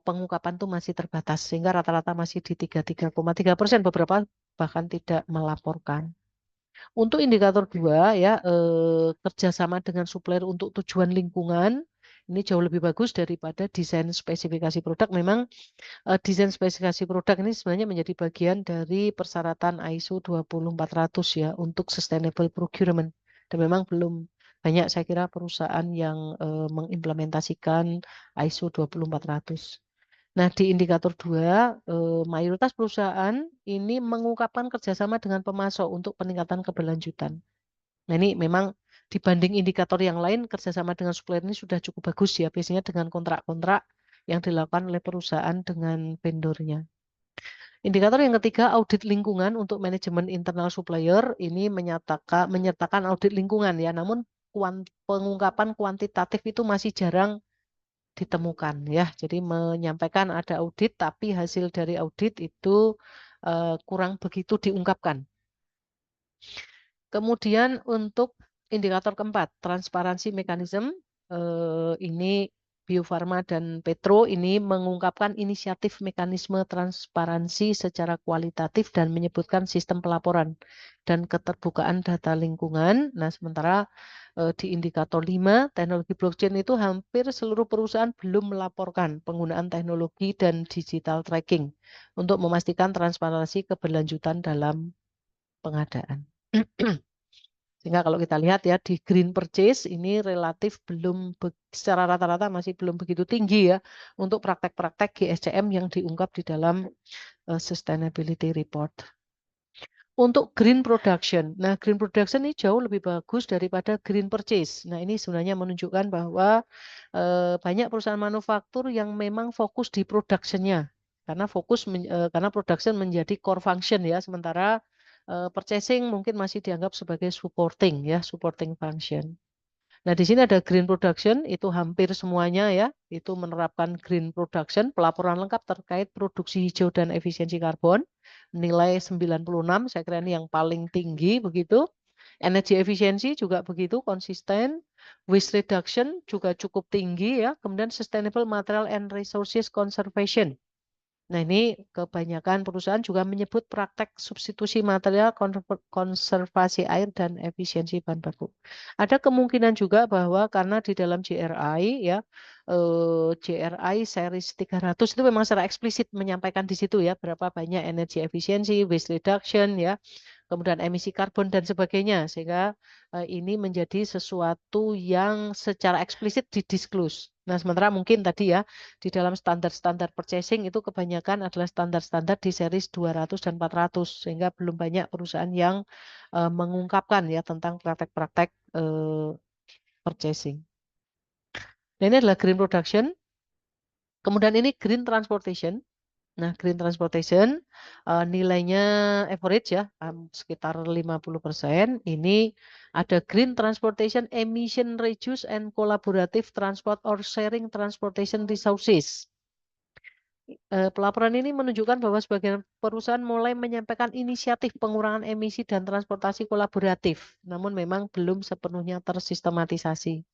pengungkapan itu masih terbatas sehingga rata-rata masih di 33,3%, beberapa bahkan tidak melaporkan. Untuk indikator 2 ya kerjasama dengan supplier untuk tujuan lingkungan ini jauh lebih bagus daripada desain spesifikasi produk. Memang desain spesifikasi produk ini sebenarnya menjadi bagian dari persyaratan ISO 20400 ya untuk sustainable procurement. Dan memang belum banyak saya kira perusahaan yang mengimplementasikan ISO 20400. Nah, di indikator 2, mayoritas perusahaan ini mengungkapkan kerjasama dengan pemasok untuk peningkatan keberlanjutan. Nah, ini memang dibanding indikator yang lain, kerjasama dengan supplier ini sudah cukup bagus ya, biasanya dengan kontrak-kontrak yang dilakukan oleh perusahaan dengan vendornya. Indikator yang ketiga, audit lingkungan untuk manajemen internal supplier, ini menyertakan audit lingkungan ya, namun pengungkapan kuantitatif itu masih jarang ditemukan ya. Jadi menyampaikan ada audit tapi hasil dari audit itu kurang begitu diungkapkan. Kemudian untuk indikator keempat, transparansi mekanisme, ini Bio Farma dan Petro ini mengungkapkan inisiatif mekanisme transparansi secara kualitatif dan menyebutkan sistem pelaporan dan keterbukaan data lingkungan. Nah, sementara di indikator 5, teknologi blockchain itu hampir seluruh perusahaan belum melaporkan penggunaan teknologi dan digital tracking untuk memastikan transparansi keberlanjutan dalam pengadaan. Sehingga kalau kita lihat ya di green purchase ini relatif belum secara rata-rata masih belum begitu tinggi ya untuk praktek-praktek GSCM yang diungkap di dalam sustainability report. Untuk green production, nah green production ini jauh lebih bagus daripada green purchase. Nah ini sebenarnya menunjukkan bahwa banyak perusahaan manufaktur yang memang fokus di production-nya karena karena production menjadi core function ya, sementara purchasing mungkin masih dianggap sebagai supporting ya, supporting function. Nah, di sini ada green production, itu hampir semuanya ya, itu menerapkan green production, pelaporan lengkap terkait produksi hijau dan efisiensi karbon, nilai 96, saya kira ini yang paling tinggi begitu. Energi efisiensi juga begitu, konsisten. Waste reduction juga cukup tinggi ya. Kemudian sustainable material and resources conservation. Nah, ini kebanyakan perusahaan juga menyebut praktek substitusi material, konservasi air, dan efisiensi bahan baku. Ada kemungkinan juga bahwa karena di dalam GRI ya, GRI series 300 itu memang secara eksplisit menyampaikan di situ ya berapa banyak energi efisiensi, waste reduction ya, kemudian emisi karbon dan sebagainya, sehingga ini menjadi sesuatu yang secara eksplisit didisklose. Nah, sementara mungkin tadi ya di dalam standar-standar purchasing itu kebanyakan adalah standar-standar di series 200 dan 400 sehingga belum banyak perusahaan yang mengungkapkan ya tentang praktek-praktek purchasing. Nah, ini adalah green production. Kemudian ini green transportation. Nah, green transportation nilainya average ya sekitar 50%. Ini ada green transportation emission reduce and collaborative transport or sharing transportation resources. Pelaporan ini menunjukkan bahwa sebagian perusahaan mulai menyampaikan inisiatif pengurangan emisi dan transportasi kolaboratif, namun memang belum sepenuhnya tersistematisasi.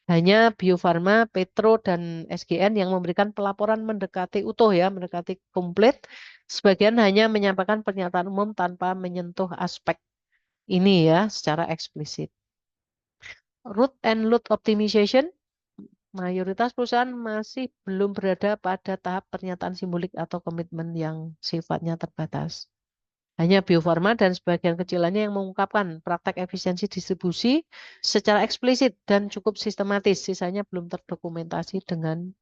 Hanya Bio Farma, Petro, dan SGN yang memberikan pelaporan mendekati utuh ya, mendekati komplit. Sebagian hanya menyampaikan pernyataan umum tanpa menyentuh aspek ini ya secara eksplisit. Route and load optimization, mayoritas perusahaan masih belum berada pada tahap pernyataan simbolik atau komitmen yang sifatnya terbatas. Hanya Bio Farma dan sebagian kecilannya yang mengungkapkan praktek efisiensi distribusi secara eksplisit dan cukup sistematis. Sisanya belum terdokumentasi dengan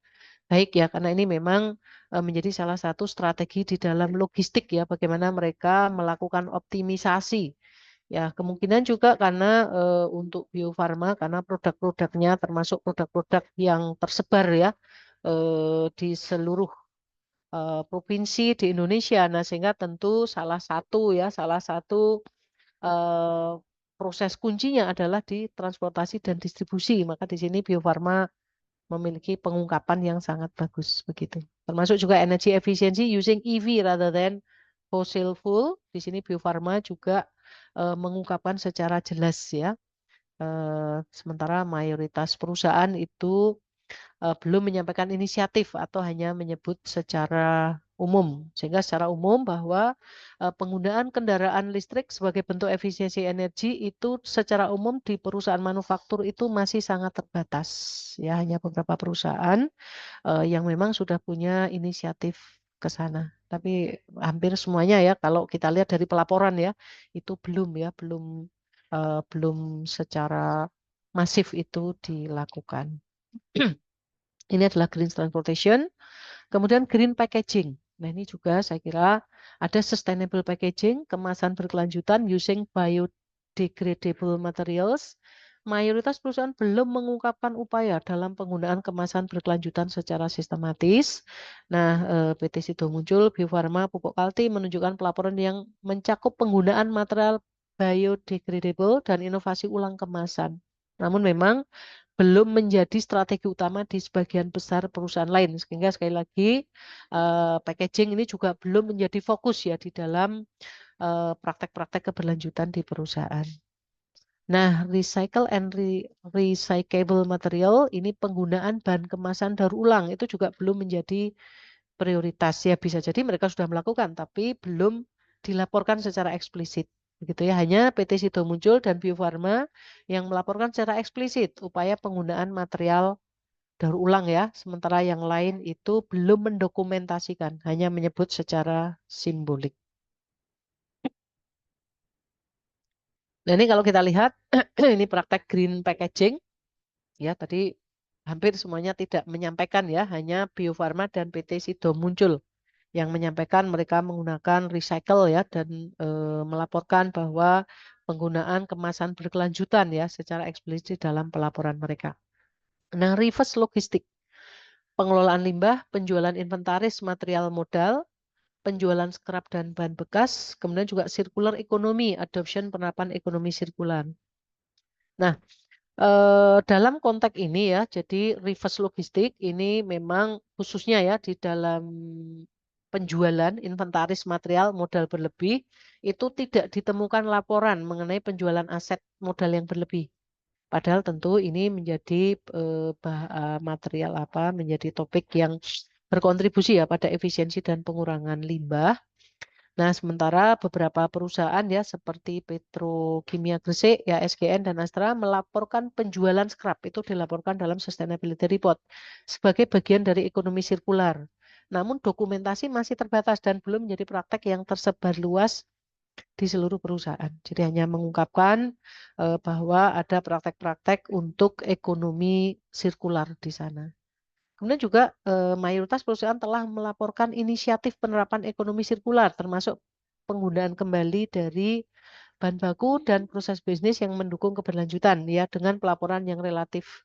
baik ya, karena ini memang menjadi salah satu strategi di dalam logistik ya, bagaimana mereka melakukan optimisasi. Ya, kemungkinan juga karena untuk Bio Farma, karena produk-produknya termasuk produk-produk yang tersebar ya di seluruh provinsi di Indonesia. Nah, sehingga tentu salah satu eh, proses kuncinya adalah di transportasi dan distribusi. Maka di sini Bio Farma memiliki pengungkapan yang sangat bagus begitu. Termasuk juga energy efficiency using EV rather than fossil fuel. Di sini Bio Farma juga mengungkapkan secara jelas ya. Sementara mayoritas perusahaan itu belum menyampaikan inisiatif atau hanya menyebut secara umum. Sehingga secara umum bahwa penggunaan kendaraan listrik sebagai bentuk efisiensi energi itu secara umum di perusahaan manufaktur itu masih sangat terbatas. Ya, hanya beberapa perusahaan yang memang sudah punya inisiatif ke sana. Tapi hampir semuanya ya, kalau kita lihat dari pelaporan ya, itu belum secara masif itu dilakukan. Ini adalah green transportation. Kemudian green packaging. Nah, ini juga saya kira ada sustainable packaging, kemasan berkelanjutan using biodegradable materials. Mayoritas perusahaan belum mengungkapkan upaya dalam penggunaan kemasan berkelanjutan secara sistematis. Nah, PT Sido Muncul, Bio Farma, Pupuk Kalti menunjukkan pelaporan yang mencakup penggunaan material biodegradable dan inovasi ulang kemasan. Namun memang belum menjadi strategi utama di sebagian besar perusahaan lain. Sehingga sekali lagi packaging ini juga belum menjadi fokus ya di dalam praktek-praktek keberlanjutan di perusahaan. Nah, recycle and recyclable material ini penggunaan bahan kemasan daur ulang itu juga belum menjadi prioritas. Ya bisa jadi mereka sudah melakukan tapi belum dilaporkan secara eksplisit. Begitu ya, hanya PT Sido Muncul dan Bio Farma yang melaporkan secara eksplisit upaya penggunaan material daur ulang ya, sementara yang lain itu belum mendokumentasikan, hanya menyebut secara simbolik. Nah, ini kalau kita lihat ini praktek green packaging ya, tadi hampir semuanya tidak menyampaikan ya, hanya Bio Farma dan PT Sido Muncul yang menyampaikan mereka menggunakan recycle ya dan melaporkan bahwa penggunaan kemasan berkelanjutan ya secara eksplisit dalam pelaporan mereka. Nah, reverse logistik, pengelolaan limbah, penjualan inventaris material modal, penjualan scrap dan bahan bekas, kemudian juga circular economy, adoption penerapan ekonomi sirkular. Nah, dalam konteks ini ya, jadi reverse logistik ini memang khususnya ya di dalam penjualan inventaris material modal berlebih itu tidak ditemukan laporan mengenai penjualan aset modal yang berlebih. Padahal tentu ini menjadi material apa, menjadi topik yang berkontribusi ya pada efisiensi dan pengurangan limbah. Nah, sementara beberapa perusahaan ya seperti Petrokimia Gresik, ya SGN dan Astra melaporkan penjualan scrap itu dilaporkan dalam sustainability report sebagai bagian dari ekonomi sirkular. Namun dokumentasi masih terbatas dan belum menjadi praktek yang tersebar luas di seluruh perusahaan. Jadi hanya mengungkapkan bahwa ada praktek-praktek untuk ekonomi sirkular di sana. Kemudian juga mayoritas perusahaan telah melaporkan inisiatif penerapan ekonomi sirkular, termasuk penggunaan kembali dari bahan baku dan proses bisnis yang mendukung keberlanjutan, ya dengan pelaporan yang relatif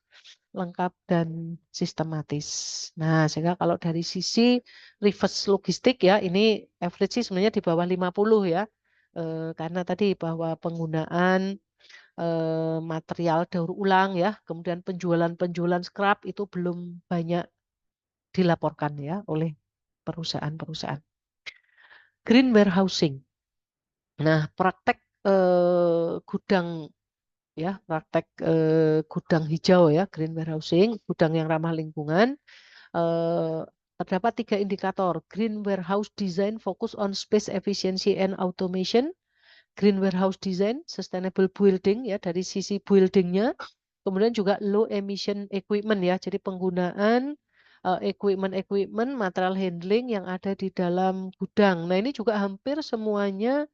lengkap dan sistematis. Nah, sehingga kalau dari sisi reverse logistik ya, ini average sih sebenarnya di bawah 50 ya, karena tadi bahwa penggunaan material daur ulang ya, kemudian penjualan-penjualan scrap itu belum banyak dilaporkan ya oleh perusahaan-perusahaan. Green warehousing. Nah, praktek gudang ya, praktek gudang hijau ya, green warehousing, gudang yang ramah lingkungan. Terdapat 3 indikator. Green warehouse design fokus on space efficiency and automation. Green warehouse design, sustainable building ya dari sisi buildingnya. Kemudian juga low emission equipment ya, jadi penggunaan equipment material handling yang ada di dalam gudang. Nah, ini juga hampir semuanya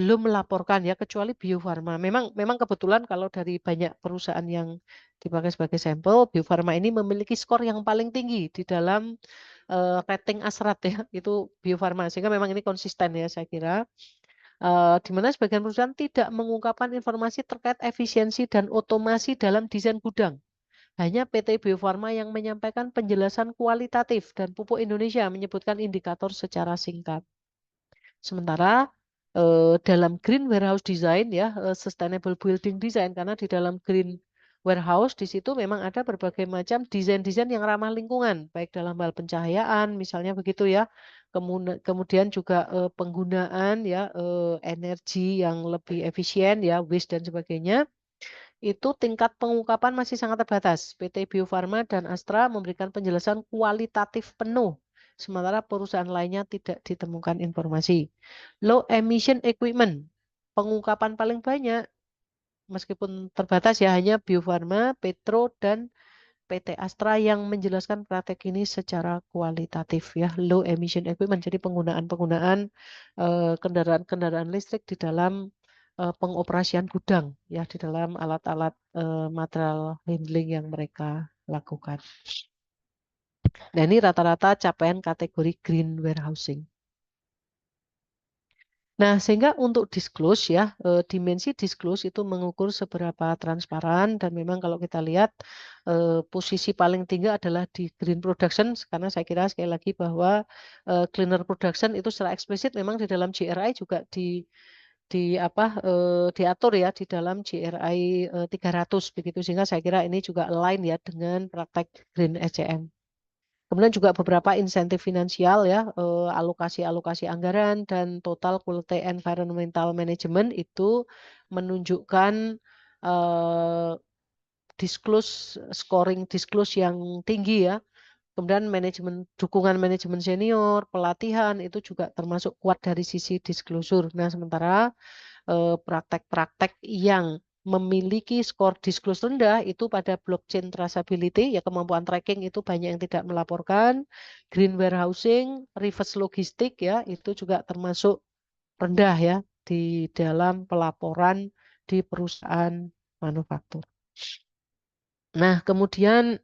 belum melaporkan ya, kecuali Bio Farma. Memang kebetulan kalau dari banyak perusahaan yang dipakai sebagai sampel, Bio Farma ini memiliki skor yang paling tinggi di dalam rating Asrat ya, itu Bio Farma. Sehingga memang ini konsisten ya saya kira. Di mana sebagian perusahaan tidak mengungkapkan informasi terkait efisiensi dan otomasi dalam desain gudang. Hanya PT Bio Farma yang menyampaikan penjelasan kualitatif dan Pupuk Indonesia menyebutkan indikator secara singkat. Sementara dalam Green Warehouse Design ya, Sustainable Building Design, karena di dalam Green Warehouse di situ memang ada berbagai macam desain-desain yang ramah lingkungan, baik dalam hal pencahayaan misalnya begitu ya. Kemudian juga penggunaan ya energi yang lebih efisien ya, waste dan sebagainya. Itu tingkat pengungkapan masih sangat terbatas. PT Bio Farma dan Astra memberikan penjelasan kualitatif penuh, sementara perusahaan lainnya tidak ditemukan informasi. Low emission equipment, pengungkapan paling banyak, meskipun terbatas ya, hanya Bio Farma, Petro, dan PT Astra yang menjelaskan praktek ini secara kualitatif ya, low emission equipment. Jadi penggunaan kendaraan-kendaraan listrik di dalam pengoperasian gudang ya, di dalam alat-alat material handling yang mereka lakukan. Nah, ini rata-rata capaian kategori green warehousing. Nah, sehingga untuk disclose ya, dimensi disclose itu mengukur seberapa transparan, dan memang kalau kita lihat posisi paling tinggi adalah di green production, karena saya kira sekali lagi bahwa cleaner production itu secara eksplisit memang di dalam GRI juga diatur ya di dalam GRI 300 begitu, sehingga saya kira ini juga align ya dengan praktek green SCM. Kemudian juga beberapa insentif finansial ya, alokasi-alokasi anggaran dan total quality environmental management itu menunjukkan scoring disclose yang tinggi ya. Kemudian dukungan manajemen senior, pelatihan itu juga termasuk kuat dari sisi disclosure. Nah, sementara praktek-praktek yang memiliki skor disclose rendah itu pada blockchain traceability ya, kemampuan tracking itu banyak yang tidak melaporkan, green warehousing, reverse logistik ya itu juga termasuk rendah ya di dalam pelaporan di perusahaan manufaktur. Nah, kemudian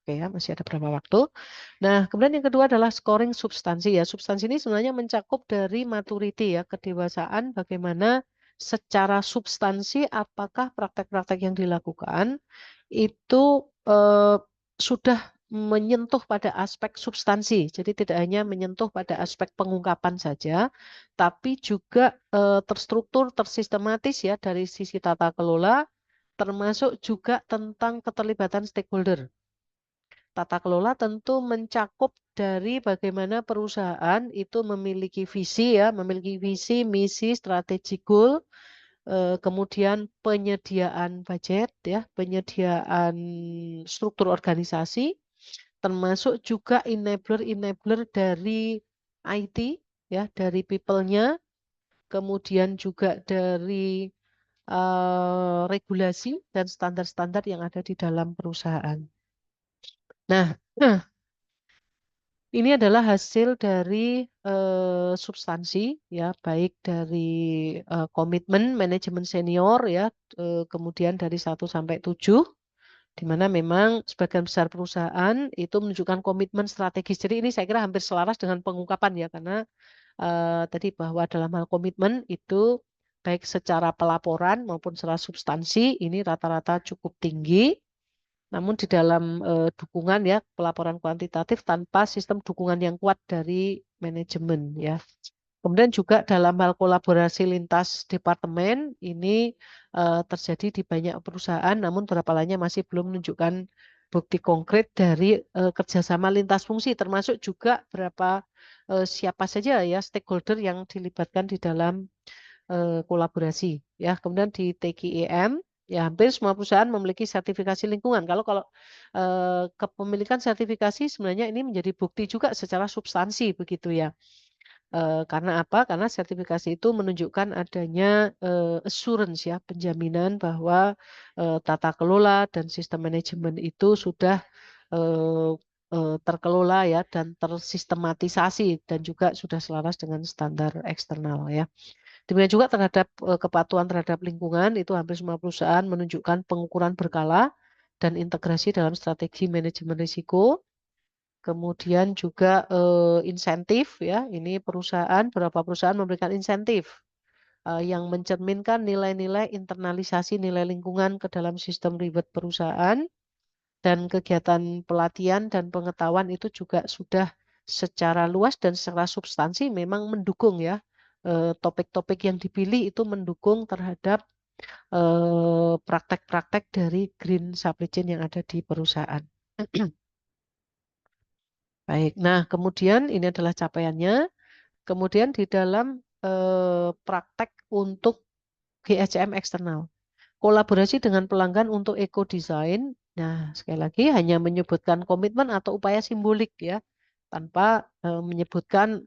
oke ya, masih ada berapa waktu. Nah, kemudian yang kedua adalah scoring substansi ya. Substansi ini sebenarnya mencakup dari maturity ya, kedewasaan, bagaimana secara substansi apakah praktek-praktek yang dilakukan itu sudah menyentuh pada aspek substansi. Jadi tidak hanya menyentuh pada aspek pengungkapan saja, tapi juga terstruktur, tersistematis ya dari sisi tata kelola, termasuk juga tentang keterlibatan stakeholder. Tata kelola tentu mencakup dari bagaimana perusahaan itu memiliki visi ya, memiliki visi, misi, strategi, goal, kemudian penyediaan budget ya, penyediaan struktur organisasi, termasuk juga enabler-enabler dari IT ya, dari people-nya, kemudian juga dari regulasi dan standar-standar yang ada di dalam perusahaan. Nah, ini adalah hasil dari substansi ya, baik dari komitmen manajemen senior ya, kemudian dari 1 sampai 7, di mana memang sebagian besar perusahaan itu menunjukkan komitmen strategis. Jadi ini saya kira hampir selaras dengan pengungkapan ya, karena tadi bahwa dalam hal komitmen itu baik secara pelaporan maupun secara substansi ini rata-rata cukup tinggi. Namun di dalam dukungan ya, pelaporan kuantitatif tanpa sistem dukungan yang kuat dari manajemen ya. Kemudian juga dalam hal kolaborasi lintas departemen ini terjadi di banyak perusahaan, namun beberapa lainnya masih belum menunjukkan bukti konkret dari kerjasama lintas fungsi, termasuk juga siapa saja ya stakeholder yang dilibatkan di dalam kolaborasi ya. Kemudian di TKEM ya hampir semua perusahaan memiliki sertifikasi lingkungan. Kalau kepemilikan sertifikasi sebenarnya ini menjadi bukti juga secara substansi begitu ya. Karena apa? Karena sertifikasi itu menunjukkan adanya assurance ya, penjaminan bahwa tata kelola dan sistem manajemen itu sudah terkelola ya dan tersistematisasi dan juga sudah selaras dengan standar eksternal ya. Demikian juga terhadap kepatuhan terhadap lingkungan, itu hampir semua perusahaan menunjukkan pengukuran berkala dan integrasi dalam strategi manajemen risiko. Kemudian juga insentif ya, ini beberapa perusahaan memberikan insentif yang mencerminkan nilai-nilai internalisasi nilai lingkungan ke dalam sistem reward perusahaan, dan kegiatan pelatihan dan pengetahuan itu juga sudah secara luas dan secara substansi memang mendukung ya, topik-topik yang dipilih itu mendukung terhadap praktek-praktek dari green supply chain yang ada di perusahaan. Baik, nah kemudian ini adalah capaiannya. Kemudian di dalam praktek untuk GHCM eksternal. Kolaborasi dengan pelanggan untuk eco design. Nah, sekali lagi hanya menyebutkan komitmen atau upaya simbolik ya, tanpa menyebutkan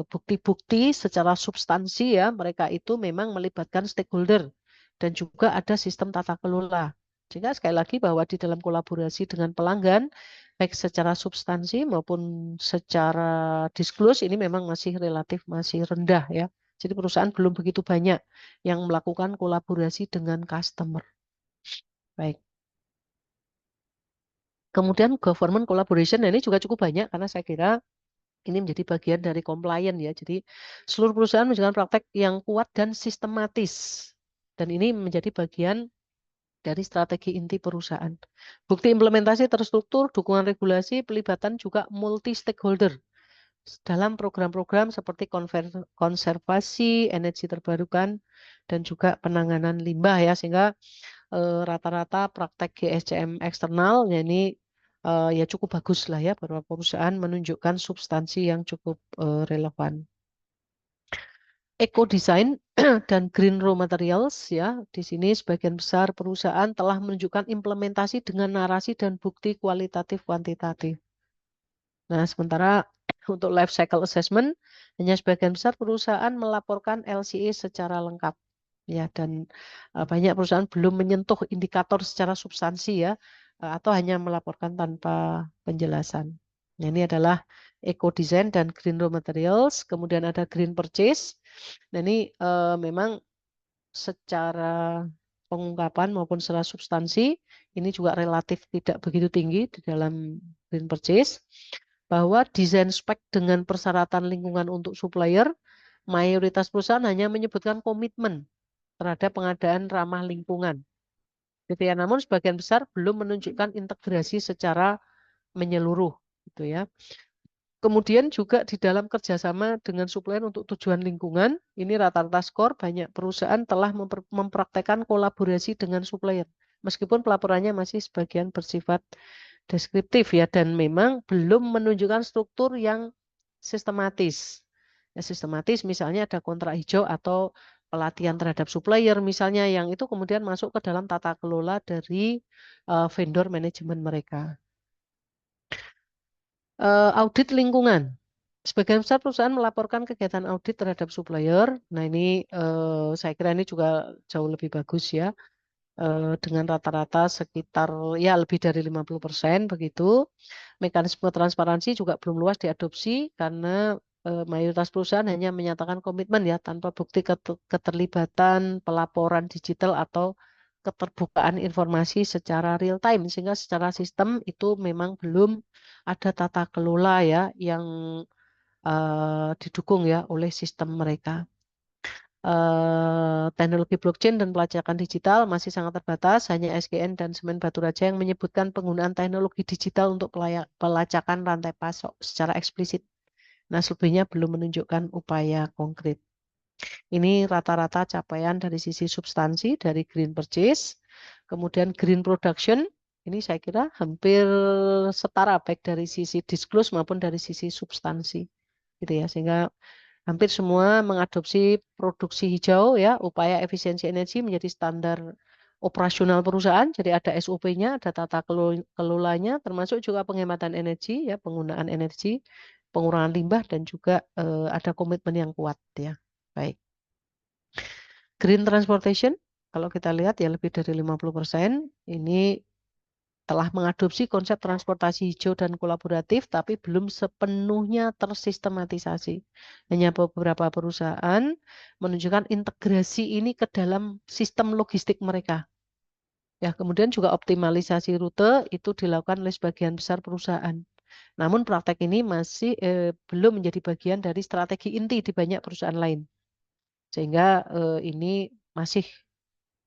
bukti-bukti secara substansi ya. Mereka itu memang melibatkan stakeholder dan juga ada sistem tata kelola. Sehingga sekali lagi bahwa di dalam kolaborasi dengan pelanggan, baik secara substansi maupun secara disclose ini memang masih relatif masih rendah ya. Jadi perusahaan belum begitu banyak yang melakukan kolaborasi dengan customer. Baik. Kemudian government collaboration, nah ini juga cukup banyak karena saya kira ini menjadi bagian dari compliance ya. Jadi seluruh perusahaan menjalankan praktek yang kuat dan sistematis. Dan ini menjadi bagian dari strategi inti perusahaan. Bukti implementasi terstruktur, dukungan regulasi, pelibatan juga multi stakeholder dalam program-program seperti konservasi, energi terbarukan, dan juga penanganan limbah ya, sehingga rata-rata praktek GSCM eksternal ya ini ya cukup bagus lah ya, beberapa perusahaan menunjukkan substansi yang cukup relevan. Eco design dan green raw materials ya, di sini sebagian besar perusahaan telah menunjukkan implementasi dengan narasi dan bukti kualitatif kuantitatif. Nah, sementara untuk life cycle assessment, hanya sebagian besar perusahaan melaporkan LCA secara lengkap. Ya, dan banyak perusahaan belum menyentuh indikator secara substansi ya, atau hanya melaporkan tanpa penjelasan. Nah, ini adalah eco design dan green raw materials, kemudian ada green purchase. Nah, ini memang secara pengungkapan maupun secara substansi ini juga relatif tidak begitu tinggi di dalam green purchase, bahwa desain spek dengan persyaratan lingkungan untuk supplier, mayoritas perusahaan hanya menyebutkan komitmen terhadap pengadaan ramah lingkungan. Gitu ya. Namun sebagian besar belum menunjukkan integrasi secara menyeluruh, gitu ya. Kemudian juga di dalam kerjasama dengan supplier untuk tujuan lingkungan, ini rata-rata skor banyak perusahaan telah mempraktekkan kolaborasi dengan supplier. Meskipun pelaporannya masih sebagian bersifat deskriptif ya, dan memang belum menunjukkan struktur yang sistematis. Ya, sistematis misalnya ada kontrak hijau atau pelatihan terhadap supplier misalnya yang itu kemudian masuk ke dalam tata kelola dari vendor manajemen mereka. Audit lingkungan. Sebagian besar perusahaan melaporkan kegiatan audit terhadap supplier. Nah, ini saya kira ini juga jauh lebih bagus ya. Dengan rata-rata sekitar ya lebih dari 50% begitu. Mekanisme transparansi juga belum luas diadopsi karena mayoritas perusahaan hanya menyatakan komitmen ya tanpa bukti keterlibatan pelaporan digital atau keterbukaan informasi secara real time, sehingga secara sistem itu memang belum ada tata kelola ya yang didukung ya oleh sistem mereka. Teknologi blockchain dan pelacakan digital masih sangat terbatas, hanya SGN dan Semen Batu Raja yang menyebutkan penggunaan teknologi digital untuk pelacakan rantai pasok secara eksplisit. Nah, selebihnya belum menunjukkan upaya konkret. Ini rata-rata capaian dari sisi substansi dari green purchase. Kemudian green production, ini saya kira hampir setara baik dari sisi disclose maupun dari sisi substansi. Gitu ya, sehingga hampir semua mengadopsi produksi hijau ya, upaya efisiensi energi menjadi standar operasional perusahaan. Jadi ada SOP-nya, ada tata kelolanya, termasuk juga penghematan energi ya, penggunaan energi, pengurangan limbah dan juga ada komitmen yang kuat ya. Baik. Green transportation, kalau kita lihat ya lebih dari 50%, ini telah mengadopsi konsep transportasi hijau dan kolaboratif, tapi belum sepenuhnya tersistematisasi. Hanya beberapa perusahaan menunjukkan integrasi ini ke dalam sistem logistik mereka. Ya, kemudian juga optimalisasi rute itu dilakukan oleh sebagian besar perusahaan. Namun praktek ini masih belum menjadi bagian dari strategi inti di banyak perusahaan lain. Sehingga ini masih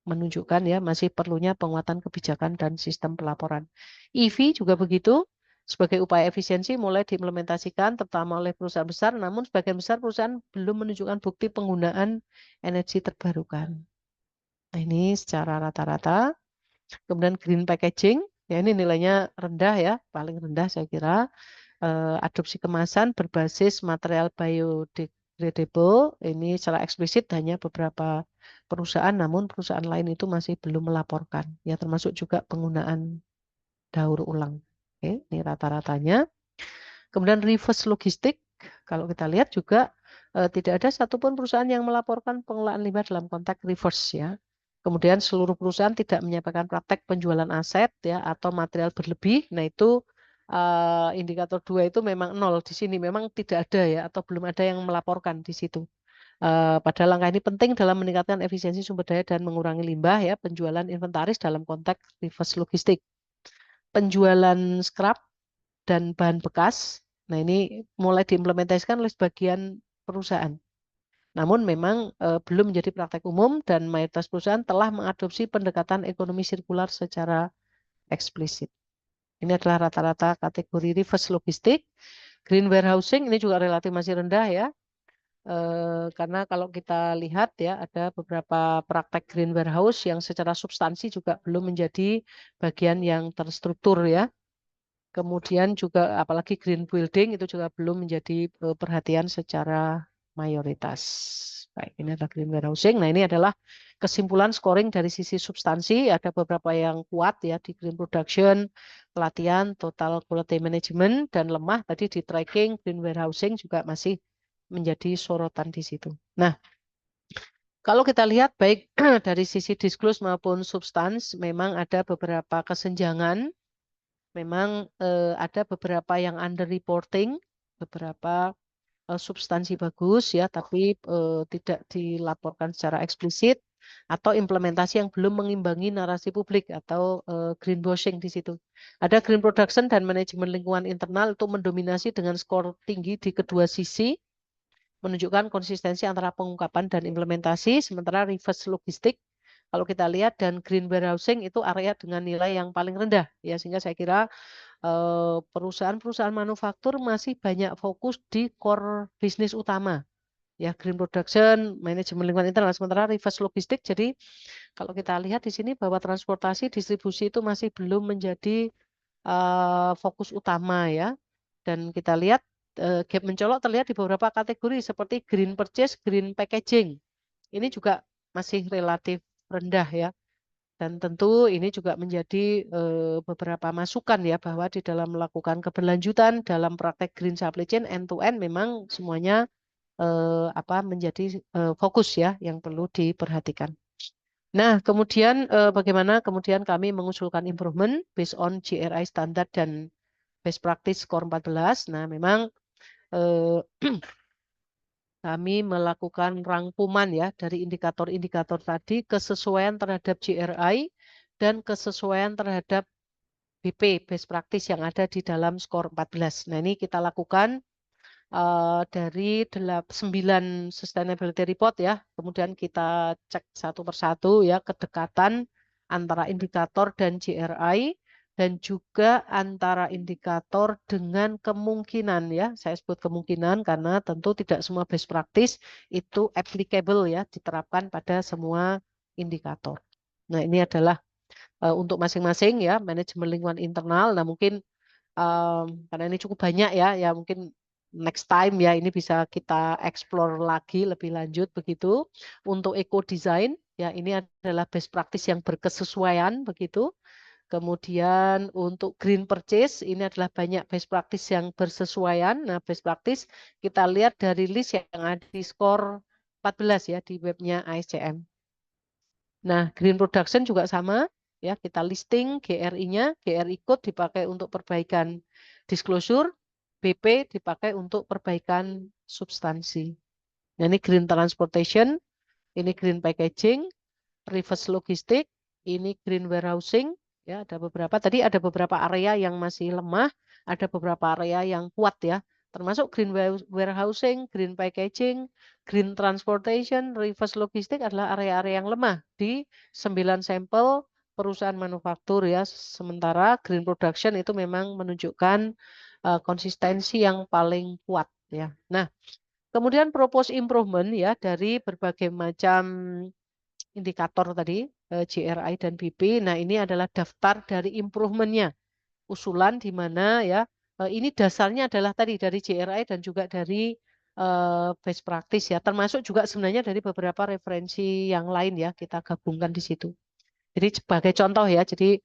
menunjukkan ya masih perlunya penguatan kebijakan dan sistem pelaporan. EV juga begitu, sebagai upaya efisiensi mulai diimplementasikan terutama oleh perusahaan besar, namun sebagian besar perusahaan belum menunjukkan bukti penggunaan energi terbarukan. Nah, ini secara rata-rata. Kemudian green packaging, ya ini nilainya rendah ya, paling rendah saya kira. Adopsi kemasan berbasis material biodegradable, ini secara eksplisit hanya beberapa perusahaan, namun perusahaan lain itu masih belum melaporkan. Ya termasuk juga penggunaan daur ulang. Oke, ini rata-ratanya. Kemudian reverse logistik, kalau kita lihat juga tidak ada satupun perusahaan yang melaporkan pengelolaan limbah dalam konteks reverse ya. Kemudian seluruh perusahaan tidak menyampaikan praktek penjualan aset ya atau material berlebih. Nah itu indikator 2 itu memang nol di sini, memang tidak ada ya atau belum ada yang melaporkan di situ. Padahal langkah ini penting dalam meningkatkan efisiensi sumber daya dan mengurangi limbah ya, penjualan inventaris dalam konteks reverse logistik. Penjualan scrap dan bahan bekas. Nah, ini mulai diimplementasikan oleh sebagian perusahaan. Namun memang belum menjadi praktek umum dan mayoritas perusahaan telah mengadopsi pendekatan ekonomi sirkular secara eksplisit. Ini adalah rata-rata kategori reverse logistik. Green warehousing ini juga relatif masih rendah ya. Karena kalau kita lihat ya ada beberapa praktek green warehouse yang secara substansi juga belum menjadi bagian yang terstruktur ya. Kemudian juga apalagi green building itu juga belum menjadi perhatian secara mayoritas. Baik, ini adalah green warehousing. Nah, ini adalah kesimpulan scoring dari sisi substansi. Ada beberapa yang kuat ya di green production, pelatihan, total quality management, dan lemah tadi di tracking, green warehousing juga masih menjadi sorotan di situ. Nah, kalau kita lihat baik dari sisi disclose maupun substans, memang ada beberapa kesenjangan. Memang ada beberapa yang under reporting, beberapa substansi bagus ya, tapi tidak dilaporkan secara eksplisit atau implementasi yang belum mengimbangi narasi publik atau greenwashing di situ. Ada green production dan manajemen lingkungan internal itu mendominasi dengan skor tinggi di kedua sisi, menunjukkan konsistensi antara pengungkapan dan implementasi, sementara reverse logistik kalau kita lihat dan green warehousing itu area dengan nilai yang paling rendah ya, sehingga saya kira perusahaan-perusahaan manufaktur masih banyak fokus di core bisnis utama ya, green production, manajemen lingkungan internal, sementara reverse logistik. Jadi kalau kita lihat di sini bahwa transportasi distribusi itu masih belum menjadi fokus utama ya, dan kita lihat gap mencolok terlihat di beberapa kategori seperti green purchase, green packaging. Ini juga masih relatif rendah ya. Dan tentu ini juga menjadi beberapa masukan ya bahwa di dalam melakukan keberlanjutan dalam praktek green supply chain end to end memang semuanya menjadi fokus ya yang perlu diperhatikan. Nah, kemudian bagaimana kemudian kami mengusulkan improvement based on GRI standar dan best practice score 14. Nah, memang kami melakukan rangkuman ya dari indikator-indikator tadi, kesesuaian terhadap GRI dan kesesuaian terhadap BP, best practice yang ada di dalam skor 14. Nah, ini kita lakukan dari 9 sustainability report ya. Kemudian kita cek satu persatu ya kedekatan antara indikator dan GRI dan juga antara indikator dengan kemungkinan ya. Saya sebut kemungkinan karena tentu tidak semua best practice itu applicable ya, diterapkan pada semua indikator. Nah, ini adalah untuk masing-masing ya, manajemen lingkungan internal. Nah, mungkin karena ini cukup banyak ya, ya mungkin next time ya ini bisa kita explore lagi lebih lanjut begitu. Untuk eco design ya ini adalah best practice yang berkesesuaian begitu. Kemudian untuk green purchase ini adalah banyak best practice yang bersesuaian. Nah, best practice kita lihat dari list yang ada di skor 14 ya di webnya ASCM. Nah, green production juga sama. ya kita listing GRI-nya, GRI code dipakai untuk perbaikan disclosure, BP dipakai untuk perbaikan substansi. Nah, ini green transportation, ini green packaging, reverse logistik, ini green warehousing, ya ada beberapa. Tadi ada beberapa area yang masih lemah, ada beberapa area yang kuat ya. Termasuk green warehousing, green packaging, green transportation, reverse logistik adalah area-area yang lemah di 9 sampel perusahaan manufaktur ya. Sementara green production itu memang menunjukkan konsistensi yang paling kuat ya. Nah, kemudian propose improvement ya dari berbagai macam indikator tadi, GRI dan BP. Nah, ini adalah daftar dari improvementnya, usulan di mana ya ini dasarnya adalah tadi dari GRI dan juga dari best practice ya, termasuk juga sebenarnya dari beberapa referensi yang lain ya, kita gabungkan di situ. Jadi sebagai contoh ya, jadi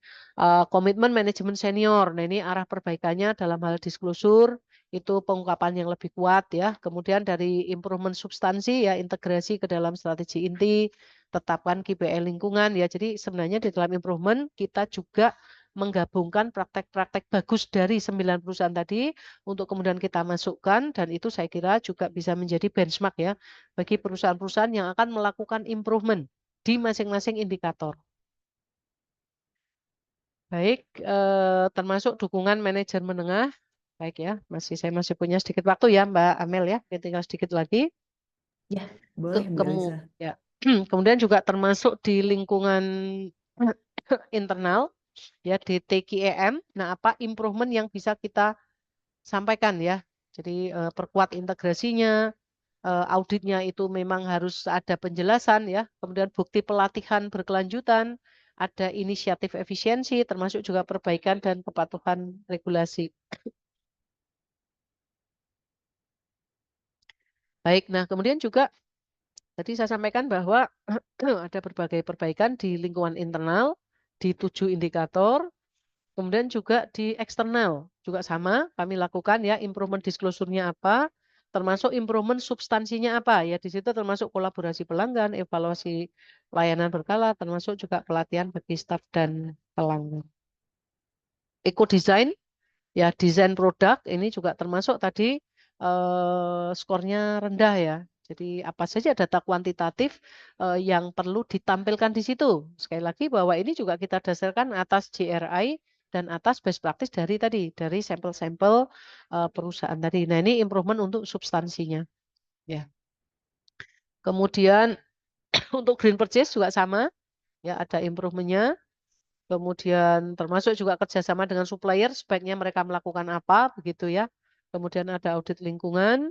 komitmen manajemen senior. Nah, ini arah perbaikannya dalam hal disclosure itu pengungkapan yang lebih kuat ya. Kemudian dari improvement substansi ya, integrasi ke dalam strategi inti, tetapkan KPI lingkungan ya. Jadi sebenarnya di dalam improvement kita juga menggabungkan praktek-praktek bagus dari 9 perusahaan tadi untuk kemudian kita masukkan, dan itu saya kira juga bisa menjadi benchmark ya bagi perusahaan-perusahaan yang akan melakukan improvement di masing-masing indikator. Baik, termasuk dukungan manajer menengah. Baik ya, saya masih punya sedikit waktu ya, Mbak Amel ya, tinggal sedikit lagi. Ya, boleh Bu Elisa. Ya. Kemudian juga termasuk di lingkungan internal, ya di TKEM. Nah, apa improvement yang bisa kita sampaikan ya? Jadi perkuat integrasinya, auditnya itu memang harus ada penjelasan ya, kemudian bukti pelatihan berkelanjutan, ada inisiatif efisiensi, termasuk juga perbaikan dan kepatuhan regulasi. Baik, nah kemudian juga tadi saya sampaikan bahwa ada berbagai perbaikan di lingkungan internal, di 7 indikator, kemudian juga di eksternal, juga sama kami lakukan ya, improvement disclosure-nya apa, termasuk improvement substansinya apa ya, di situ termasuk kolaborasi pelanggan, evaluasi layanan berkala, termasuk juga pelatihan bagi staf dan pelanggan. Eco design ya, desain produk ini juga termasuk tadi skornya rendah ya. Jadi apa saja data kuantitatif yang perlu ditampilkan di situ. Sekali lagi bahwa ini juga kita dasarkan atas GRI dan atas best practice dari sampel-sampel perusahaan tadi. Nah, ini improvement untuk substansinya. Ya. Kemudian untuk green purchase juga sama, ya ada improvementnya. Kemudian termasuk juga kerjasama dengan supplier, sebaiknya mereka melakukan apa, begitu ya. Kemudian ada audit lingkungan,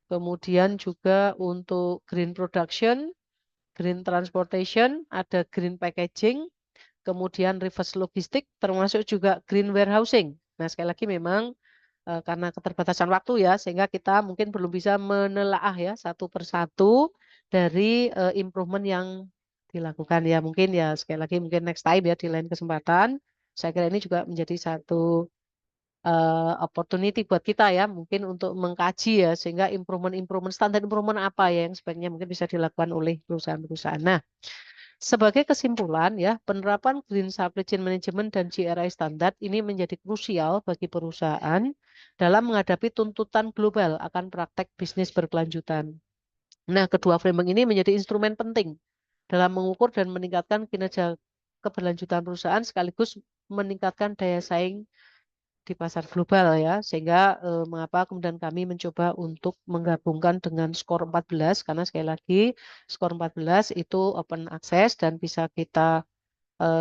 kemudian juga untuk green production, green transportation, ada green packaging, kemudian reverse logistik, termasuk juga green warehousing. Nah, sekali lagi memang karena keterbatasan waktu ya, sehingga kita mungkin belum bisa menelaah ya satu persatu dari improvement yang dilakukan ya. Mungkin ya sekali lagi mungkin next time ya di lain kesempatan. Saya kira ini juga menjadi satu opportunity buat kita ya, mungkin untuk mengkaji ya, sehingga improvement standar improvement apa ya yang sebaiknya mungkin bisa dilakukan oleh perusahaan-perusahaan. Nah, sebagai kesimpulan ya, penerapan Green Supply Chain Management dan GRI standar ini menjadi krusial bagi perusahaan dalam menghadapi tuntutan global akan praktek bisnis berkelanjutan. Nah, kedua framework ini menjadi instrumen penting dalam mengukur dan meningkatkan kinerja keberlanjutan perusahaan sekaligus meningkatkan daya saing di pasar global ya, sehingga mengapa kemudian kami mencoba untuk menggabungkan dengan skor 14, karena sekali lagi skor 14 itu open access dan bisa kita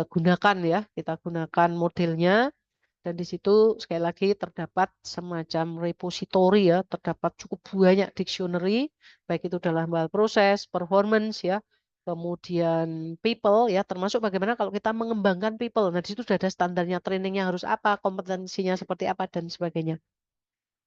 gunakan ya, kita gunakan modelnya, dan di situ sekali lagi terdapat semacam repository ya, terdapat cukup banyak dictionary, baik itu dalam hal proses, performance ya, kemudian people ya, termasuk bagaimana kalau kita mengembangkan people. Nah, di situ sudah ada standarnya, trainingnya harus apa, kompetensinya seperti apa, dan sebagainya.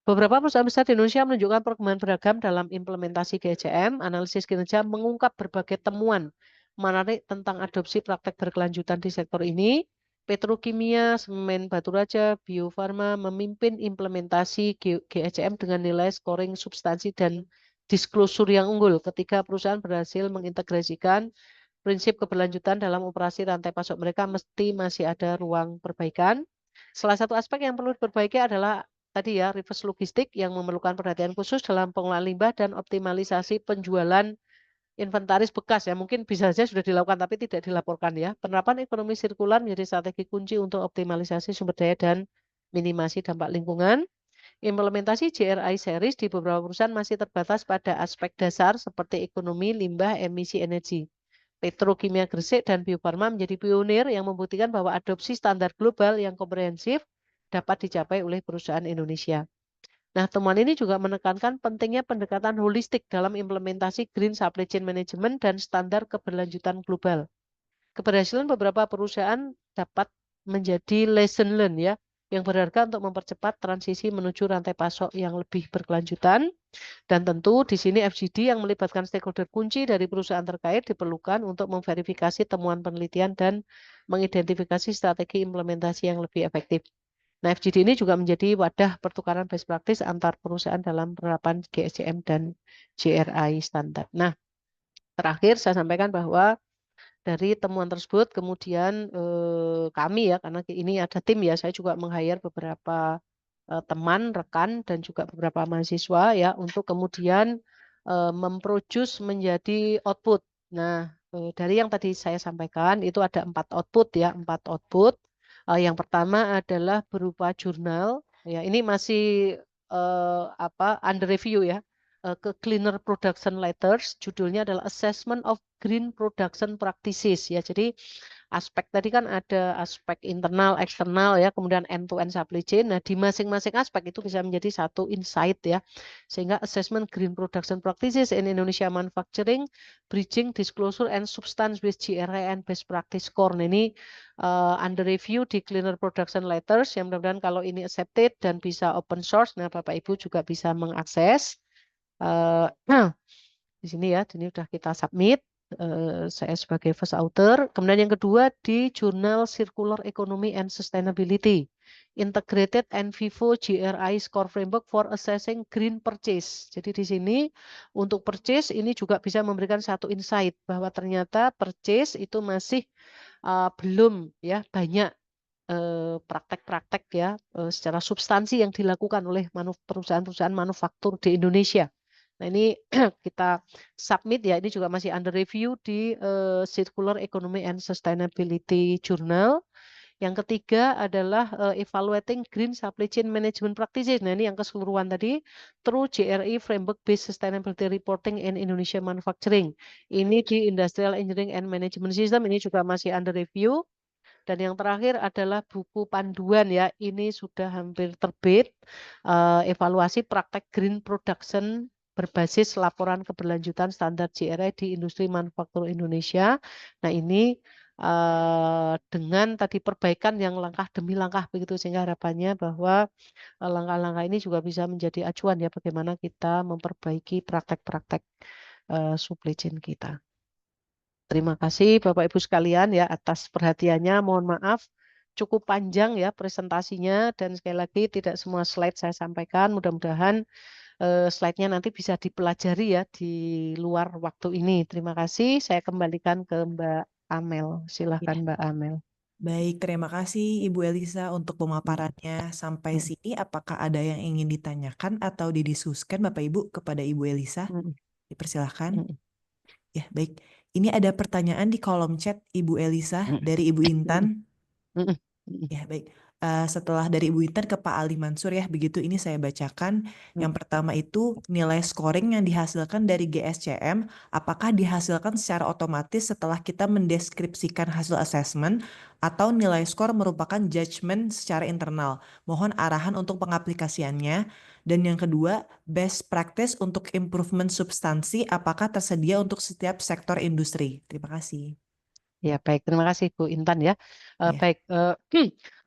Beberapa perusahaan besar di Indonesia menunjukkan perkembangan beragam dalam implementasi GCM. Analisis kinerja mengungkap berbagai temuan menarik tentang adopsi praktek berkelanjutan di sektor ini. Petrokimia, semen batu raja, bio farma memimpin implementasi GCM dengan nilai scoring substansi dan disclosure yang unggul ketika perusahaan berhasil mengintegrasikan prinsip keberlanjutan dalam operasi rantai pasok mereka mesti masih ada ruang perbaikan. Salah satu aspek yang perlu diperbaiki adalah tadi ya, reverse logistik yang memerlukan perhatian khusus dalam pengelolaan limbah dan optimalisasi penjualan inventaris bekas ya. Mungkin bisa saja sudah dilakukan tapi tidak dilaporkan ya. Penerapan ekonomi sirkular menjadi strategi kunci untuk optimalisasi sumber daya dan minimasi dampak lingkungan. Implementasi GRI series di beberapa perusahaan masih terbatas pada aspek dasar seperti ekonomi, limbah, emisi energi. Petrokimia Gresik dan Bio Farma menjadi pionir yang membuktikan bahwa adopsi standar global yang komprehensif dapat dicapai oleh perusahaan Indonesia. Nah, temuan ini juga menekankan pentingnya pendekatan holistik dalam implementasi Green Supply Chain Management dan standar keberlanjutan global. Keberhasilan beberapa perusahaan dapat menjadi lesson learned ya, yang berharga untuk mempercepat transisi menuju rantai pasok yang lebih berkelanjutan. Dan tentu di sini FGD yang melibatkan stakeholder kunci dari perusahaan terkait diperlukan untuk memverifikasi temuan penelitian dan mengidentifikasi strategi implementasi yang lebih efektif. Nah, FGD ini juga menjadi wadah pertukaran best practice antar perusahaan dalam penerapan GSCM dan GRI standar. Nah, terakhir saya sampaikan bahwa dari temuan tersebut kemudian kami ya, karena ini ada tim ya, saya juga meng-hire beberapa teman, rekan, dan juga beberapa mahasiswa ya untuk kemudian memproduce menjadi output. Nah, dari yang tadi saya sampaikan itu ada 4 output ya, 4 output. Yang pertama adalah berupa jurnal. Ya, ini masih under review ya. Ke Cleaner Production Letters, judulnya adalah Assessment of Green Production Practices ya. Jadi aspek tadi kan ada aspek internal, eksternal ya, kemudian end-to-end supply chain. Nah, di masing-masing aspek itu bisa menjadi satu insight ya. Sehingga assessment green production practices in Indonesia manufacturing, bridging disclosure and substance with GRI and best practice core. Nah, ini under review di Cleaner Production Letters yang mudah-mudahan kalau ini accepted dan bisa open source, nah Bapak Ibu juga bisa mengakses. Nah, di sini ya, ini sudah kita submit. Saya sebagai first author. Kemudian yang kedua di Jurnal Circular Economy and Sustainability, Integrated and Vivo GRI Score Framework for Assessing Green Purchase. Jadi di sini untuk purchase ini juga bisa memberikan satu insight bahwa ternyata purchase itu masih belum ya banyak praktek-praktek ya secara substansi yang dilakukan oleh perusahaan-perusahaan manufaktur di Indonesia. Nah, ini kita submit ya, ini juga masih under review di Circular Economy and Sustainability Journal. Yang ketiga adalah evaluating green supply chain management practices. Nah, ini yang keseluruhan tadi through GRI Framework Based Sustainability Reporting in Indonesia Manufacturing. Ini di Industrial Engineering and Management System, ini juga masih under review. Dan yang terakhir adalah buku panduan ya, ini sudah hampir terbit, evaluasi praktek green production berbasis laporan keberlanjutan standar GRI di industri manufaktur Indonesia. Nah, ini dengan tadi perbaikan yang langkah demi langkah begitu, sehingga harapannya bahwa langkah-langkah ini juga bisa menjadi acuan ya bagaimana kita memperbaiki praktek-praktek supply chain kita. Terima kasih Bapak Ibu sekalian ya atas perhatiannya. Mohon maaf cukup panjang ya presentasinya dan sekali lagi tidak semua slide saya sampaikan. Mudah-mudahan slide-nya nanti bisa dipelajari ya di luar waktu ini. Terima kasih. Saya kembalikan ke Mbak Amel. Silakan Ya, Mbak Amel. baik, terima kasih Ibu Elisa untuk pemaparannya. Sampai Mm, sini, apakah ada yang ingin ditanyakan atau didiskusikan Bapak Ibu kepada Ibu Elisa? mm, Dipersilahkan. mm, Ya, baik. Ini ada pertanyaan di kolom chat Ibu Elisa mm, dari Ibu mm, Intan. mm, mm, mm, Ya, baik. Setelah dari Ibu Intan ke Pak Ali Mansur ya, begitu ini saya bacakan. mm. Yang pertama itu nilai scoring yang dihasilkan dari GSCM, apakah dihasilkan secara otomatis setelah kita mendeskripsikan hasil assessment atau nilai skor merupakan judgement secara internal? Mohon arahan untuk pengaplikasiannya. Dan yang kedua, best practice untuk improvement substansi, apakah tersedia untuk setiap sektor industri? Terima kasih. Ya, baik. Terima kasih Bu Intan ya. Ya. Baik,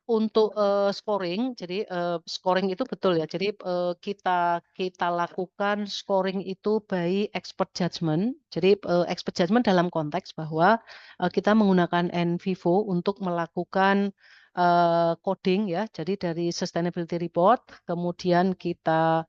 untuk scoring, jadi scoring itu betul ya. Jadi kita kita lakukan scoring itu by expert judgment. Jadi expert judgment dalam konteks bahwa kita menggunakan NVivo untuk melakukan coding ya. Jadi dari sustainability report, kemudian kita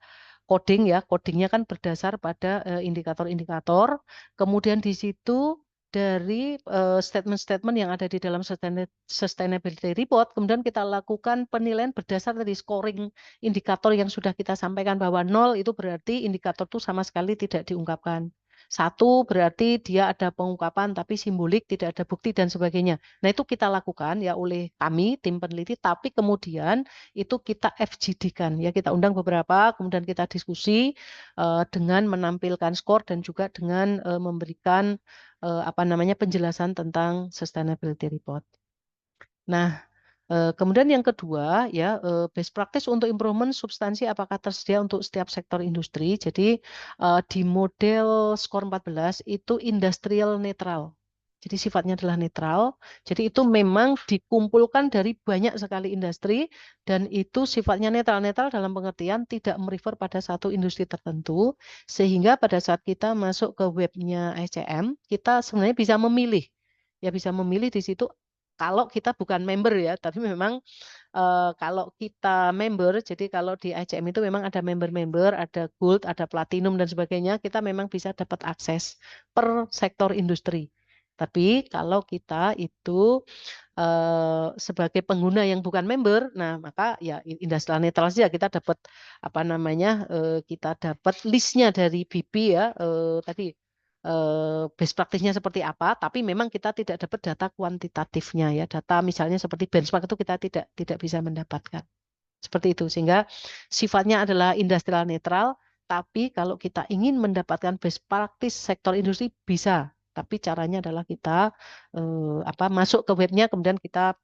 coding ya. Codingnya kan berdasar pada indikator-indikator. Kemudian di situ dari statement-statement yang ada di dalam sustainability report, kemudian kita lakukan penilaian berdasar dari scoring indikator yang sudah kita sampaikan, bahwa 0 itu berarti indikator itu sama sekali tidak diungkapkan. 1 berarti dia ada pengungkapan tapi simbolik, tidak ada bukti dan sebagainya. Nah, itu kita lakukan ya oleh kami tim peneliti, tapi kemudian itu kita FGD-kan ya, kita undang beberapa, kemudian kita diskusi dengan menampilkan skor dan juga dengan memberikan penjelasan tentang sustainability report. Nah, kemudian yang kedua ya, best practice untuk improvement substansi apakah tersedia untuk setiap sektor industri. Jadi di model skor 14 itu industrial netral. Jadi sifatnya adalah netral. Jadi itu memang dikumpulkan dari banyak sekali industri dan itu sifatnya netral-netral dalam pengertian tidak merefer pada satu industri tertentu, sehingga pada saat kita masuk ke webnya ICM, kita sebenarnya bisa memilih. Ya, bisa memilih di situ kalau kita bukan member ya, tapi memang kalau kita member, jadi kalau di ICM itu memang ada member-member, ada gold, ada platinum dan sebagainya, kita memang bisa dapat akses per sektor industri. Tapi kalau kita itu sebagai pengguna yang bukan member, nah maka ya industrial netral saja kita dapat kita dapat listnya dari BP ya tadi best practice-nya seperti apa, tapi memang kita tidak dapat data kuantitatifnya ya, data misalnya seperti benchmark itu kita tidak bisa mendapatkan. Seperti itu, sehingga sifatnya adalah industrial netral, tapi kalau kita ingin mendapatkan best practice sektor industri bisa, tapi caranya adalah kita masuk ke webnya, kemudian kita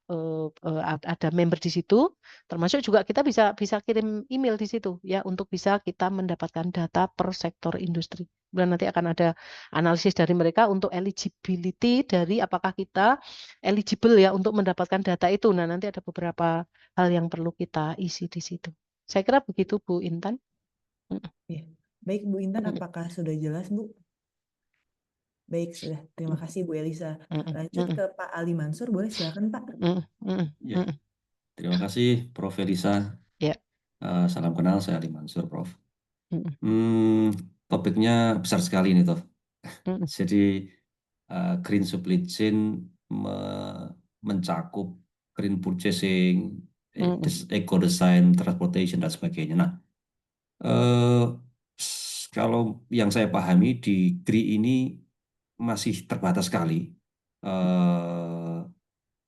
ada member di situ, termasuk juga kita bisa bisa kirim email di situ ya untuk bisa kita mendapatkan data per sektor industri. Dan nanti akan ada analisis dari mereka untuk eligibility dari apakah kita eligible ya untuk mendapatkan data itu. Nah, nanti ada beberapa hal yang perlu kita isi di situ. Saya kira begitu, Bu Intan. Ya. Baik, Bu Intan, Mm, apakah sudah jelas, Bu? Baik, sudah. Terima mm, kasih, Bu Elisa. mm, Lanjut mm, ke Pak Ali Mansur, boleh silakan, Pak. mm, mm, Ya, mm. terima kasih Prof. Elisa. Ya. Salam kenal, saya Ali Mansur, Prof. Mm, Topiknya besar sekali ini, Prof. mm, Jadi green supply chain mencakup green purchasing, mm, eco design, transportation dan sebagainya. Nah, eh, kalau yang saya pahami di GRI ini masih terbatas sekali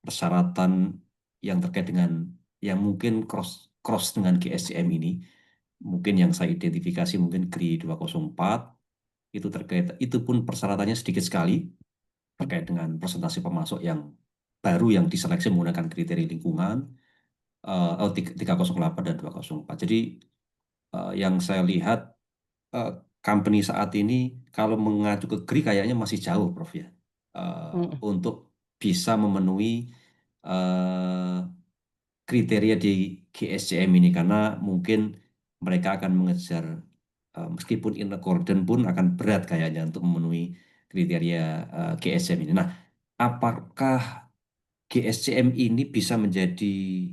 persyaratan yang terkait dengan yang mungkin cross dengan GSCM ini. Mungkin yang saya identifikasi mungkin GRI 204 itu terkait itu pun persyaratannya sedikit sekali terkait dengan presentasi pemasok yang baru yang diseleksi menggunakan kriteria lingkungan 308 dan 204. Jadi yang saya lihat eh, company saat ini kalau mengacu ke GRI kayaknya masih jauh, Prof ya, untuk bisa memenuhi eh, kriteria di GSCM ini karena mungkin mereka akan mengejar meskipun in accordance pun akan berat kayaknya untuk memenuhi kriteria GSCM ini. Nah, apakah GSCM ini bisa menjadi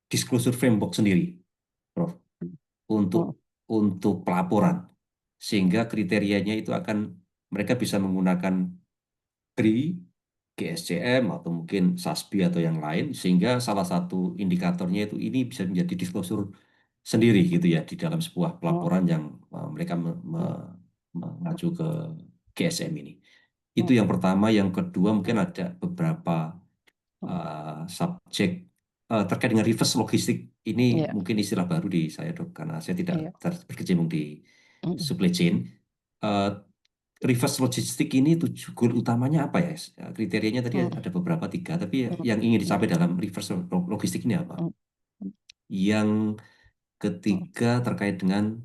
disclosure framework sendiri, Prof, untuk mm, pelaporan sehingga kriterianya itu akan mereka bisa menggunakan GRI, GSCM atau mungkin SASBI atau yang lain sehingga salah satu indikatornya itu ini bisa menjadi disclosure sendiri gitu ya di dalam sebuah pelaporan yang mereka mengacu ke GSM ini. Itu yang pertama. Yang kedua mungkin ada beberapa subjek terkait dengan reverse logistik. Ini Ya. mungkin istilah baru di saya, Dok, karena saya tidak Ya. berkecimpung di Mm, supply chain. Eh, Reverse logistik ini goal utamanya apa ya? Kriterianya tadi mm, ada beberapa 3, tapi mm, yang ingin mm, dicapai dalam reverse logistik ini apa? mm, mm, Yang mm, ketiga terkait dengan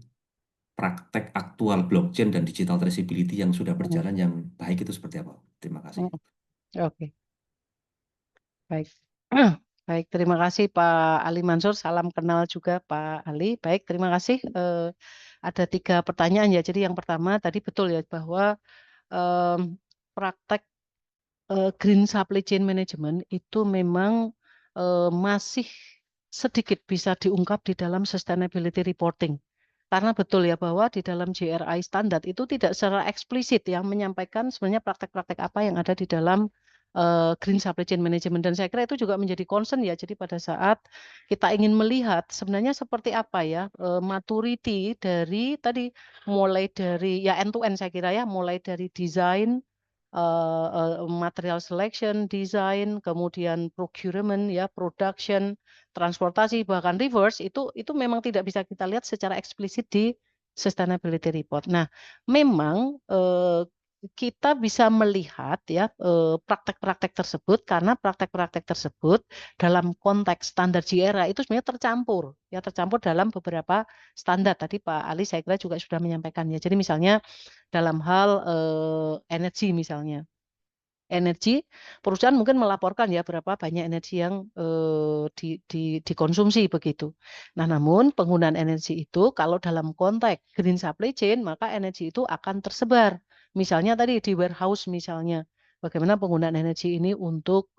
praktek aktual blockchain dan digital traceability yang sudah mm, berjalan yang baik itu seperti apa? Terima kasih. mm. Oke, baik. Baik, terima kasih Pak Ali Mansur. Salam kenal juga Pak Ali. Baik, terima kasih. Ada 3 pertanyaan ya. Jadi yang pertama tadi betul ya bahwa em, praktek green supply chain management itu memang masih sedikit bisa diungkap di dalam sustainability reporting. Karena betul ya bahwa di dalam GRI standar itu tidak secara eksplisit yang menyampaikan sebenarnya praktek-praktek apa yang ada di dalam Green Supply Chain Management, dan saya kira itu juga menjadi concern ya. Jadi pada saat kita ingin melihat sebenarnya seperti apa ya maturity dari tadi, mulai dari ya end to end saya kira ya, mulai dari desain, material selection, design, kemudian procurement ya, production, transportasi, bahkan reverse itu memang tidak bisa kita lihat secara eksplisit di sustainability report. Nah, memang kita bisa melihat ya praktek-praktek tersebut karena praktek-praktek tersebut dalam konteks standar GRI itu sebenarnya tercampur dalam beberapa standar. Tadi Pak Ali saya kira juga sudah menyampaikan ya. Jadi misalnya dalam hal energi misalnya. Energi, perusahaan mungkin melaporkan ya berapa banyak energi yang dikonsumsi begitu. Nah, namun penggunaan energi itu kalau dalam konteks green supply chain, maka energi itu akan tersebar. Misalnya tadi di warehouse misalnya, bagaimana penggunaan energi ini untuk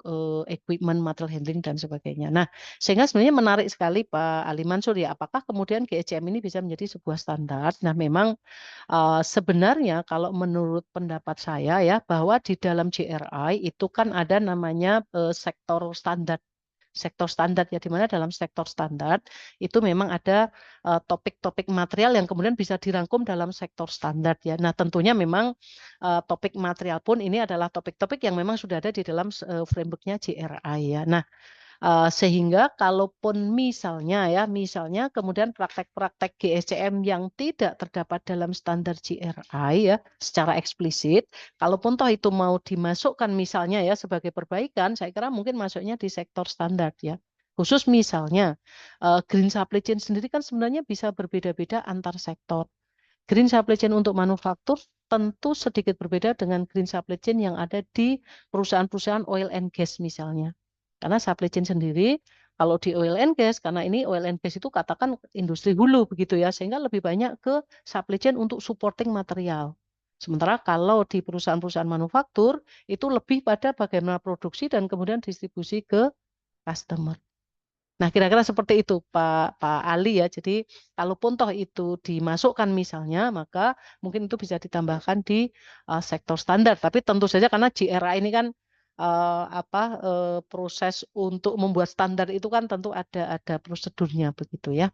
equipment, material handling dan sebagainya. Nah, sehingga sebenarnya menarik sekali Pak Ali Mansur ya, apakah kemudian GSCM ini bisa menjadi sebuah standar? Nah, memang sebenarnya kalau menurut pendapat saya ya bahwa di dalam GRI itu kan ada namanya sektor standar ya, di mana dalam sektor standar itu memang ada topik-topik material yang kemudian bisa dirangkum dalam sektor standar ya. Nah, tentunya memang topik material pun ini adalah topik-topik yang memang sudah ada di dalam frameworknya GRI ya. Nah, sehingga kalaupun misalnya kemudian praktek-praktek GSCM yang tidak terdapat dalam standar GRI ya secara eksplisit, kalaupun toh itu mau dimasukkan misalnya ya sebagai perbaikan, saya kira mungkin masuknya di sektor standar ya. Khusus misalnya green supply chain sendiri kan sebenarnya bisa berbeda-beda antar sektor. Green supply chain untuk manufaktur tentu sedikit berbeda dengan green supply chain yang ada di perusahaan-perusahaan oil and gas misalnya. Karena supply chain sendiri, kalau di oil and gas, karena ini oil and gas itu katakan industri hulu begitu ya, sehingga lebih banyak ke supply chain untuk supporting material. Sementara kalau di perusahaan-perusahaan manufaktur, itu lebih pada bagaimana produksi dan kemudian distribusi ke customer. Nah, kira-kira seperti itu Pak Ali ya. Jadi, kalaupun toh itu dimasukkan misalnya, maka mungkin itu bisa ditambahkan di sektor standar. Tapi tentu saja karena GRI ini kan proses untuk membuat standar itu kan tentu ada prosedurnya begitu ya.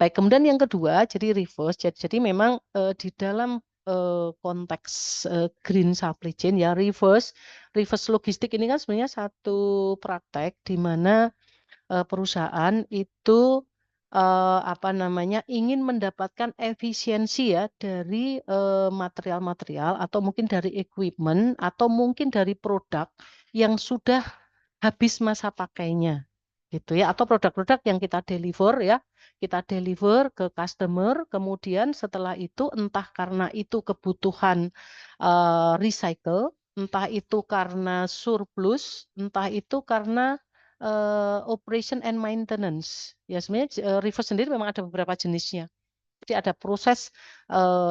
Baik, kemudian yang kedua, jadi reverse. Jadi memang di dalam konteks green supply chain ya, reverse logistik ini kan sebenarnya satu praktek di mana perusahaan itu ingin mendapatkan efisiensi ya dari material-material atau mungkin dari equipment atau mungkin dari produk yang sudah habis masa pakainya gitu ya, atau produk-produk yang kita deliver ke customer, kemudian setelah itu entah karena itu kebutuhan recycle, entah itu karena surplus, entah itu karena operation and maintenance. Ya sebenarnya reverse sendiri memang ada beberapa jenisnya. Jadi ada proses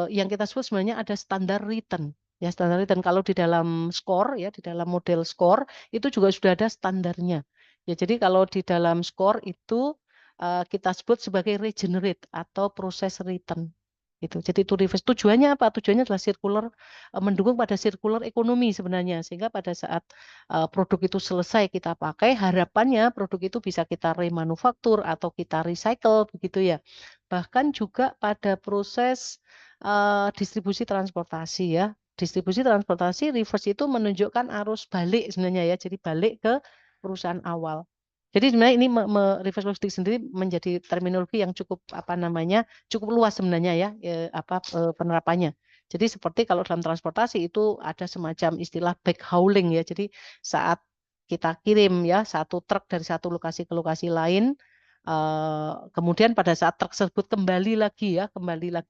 yang kita sebut sebenarnya ada standar return. Ya standar return kalau di dalam skor ya, di dalam model skor itu juga sudah ada standarnya. Ya jadi kalau di dalam skor itu kita sebut sebagai regenerate atau proses return. Itu. Jadi itu reverse tujuannya apa? Tujuannya adalah mendukung pada circular ekonomi sebenarnya, sehingga pada saat produk itu selesai kita pakai, harapannya produk itu bisa kita remanufaktur atau kita recycle begitu ya. Bahkan juga pada proses distribusi transportasi ya. Distribusi transportasi reverse itu menunjukkan arus balik sebenarnya ya. Jadi balik ke perusahaan awal. Jadi sebenarnya ini reverse logistik sendiri menjadi terminologi yang cukup cukup luas sebenarnya ya penerapannya. Jadi seperti kalau dalam transportasi itu ada semacam istilah backhauling ya. Jadi saat kita kirim ya satu truk dari satu lokasi ke lokasi lain, kemudian pada saat truk tersebut kembali lagi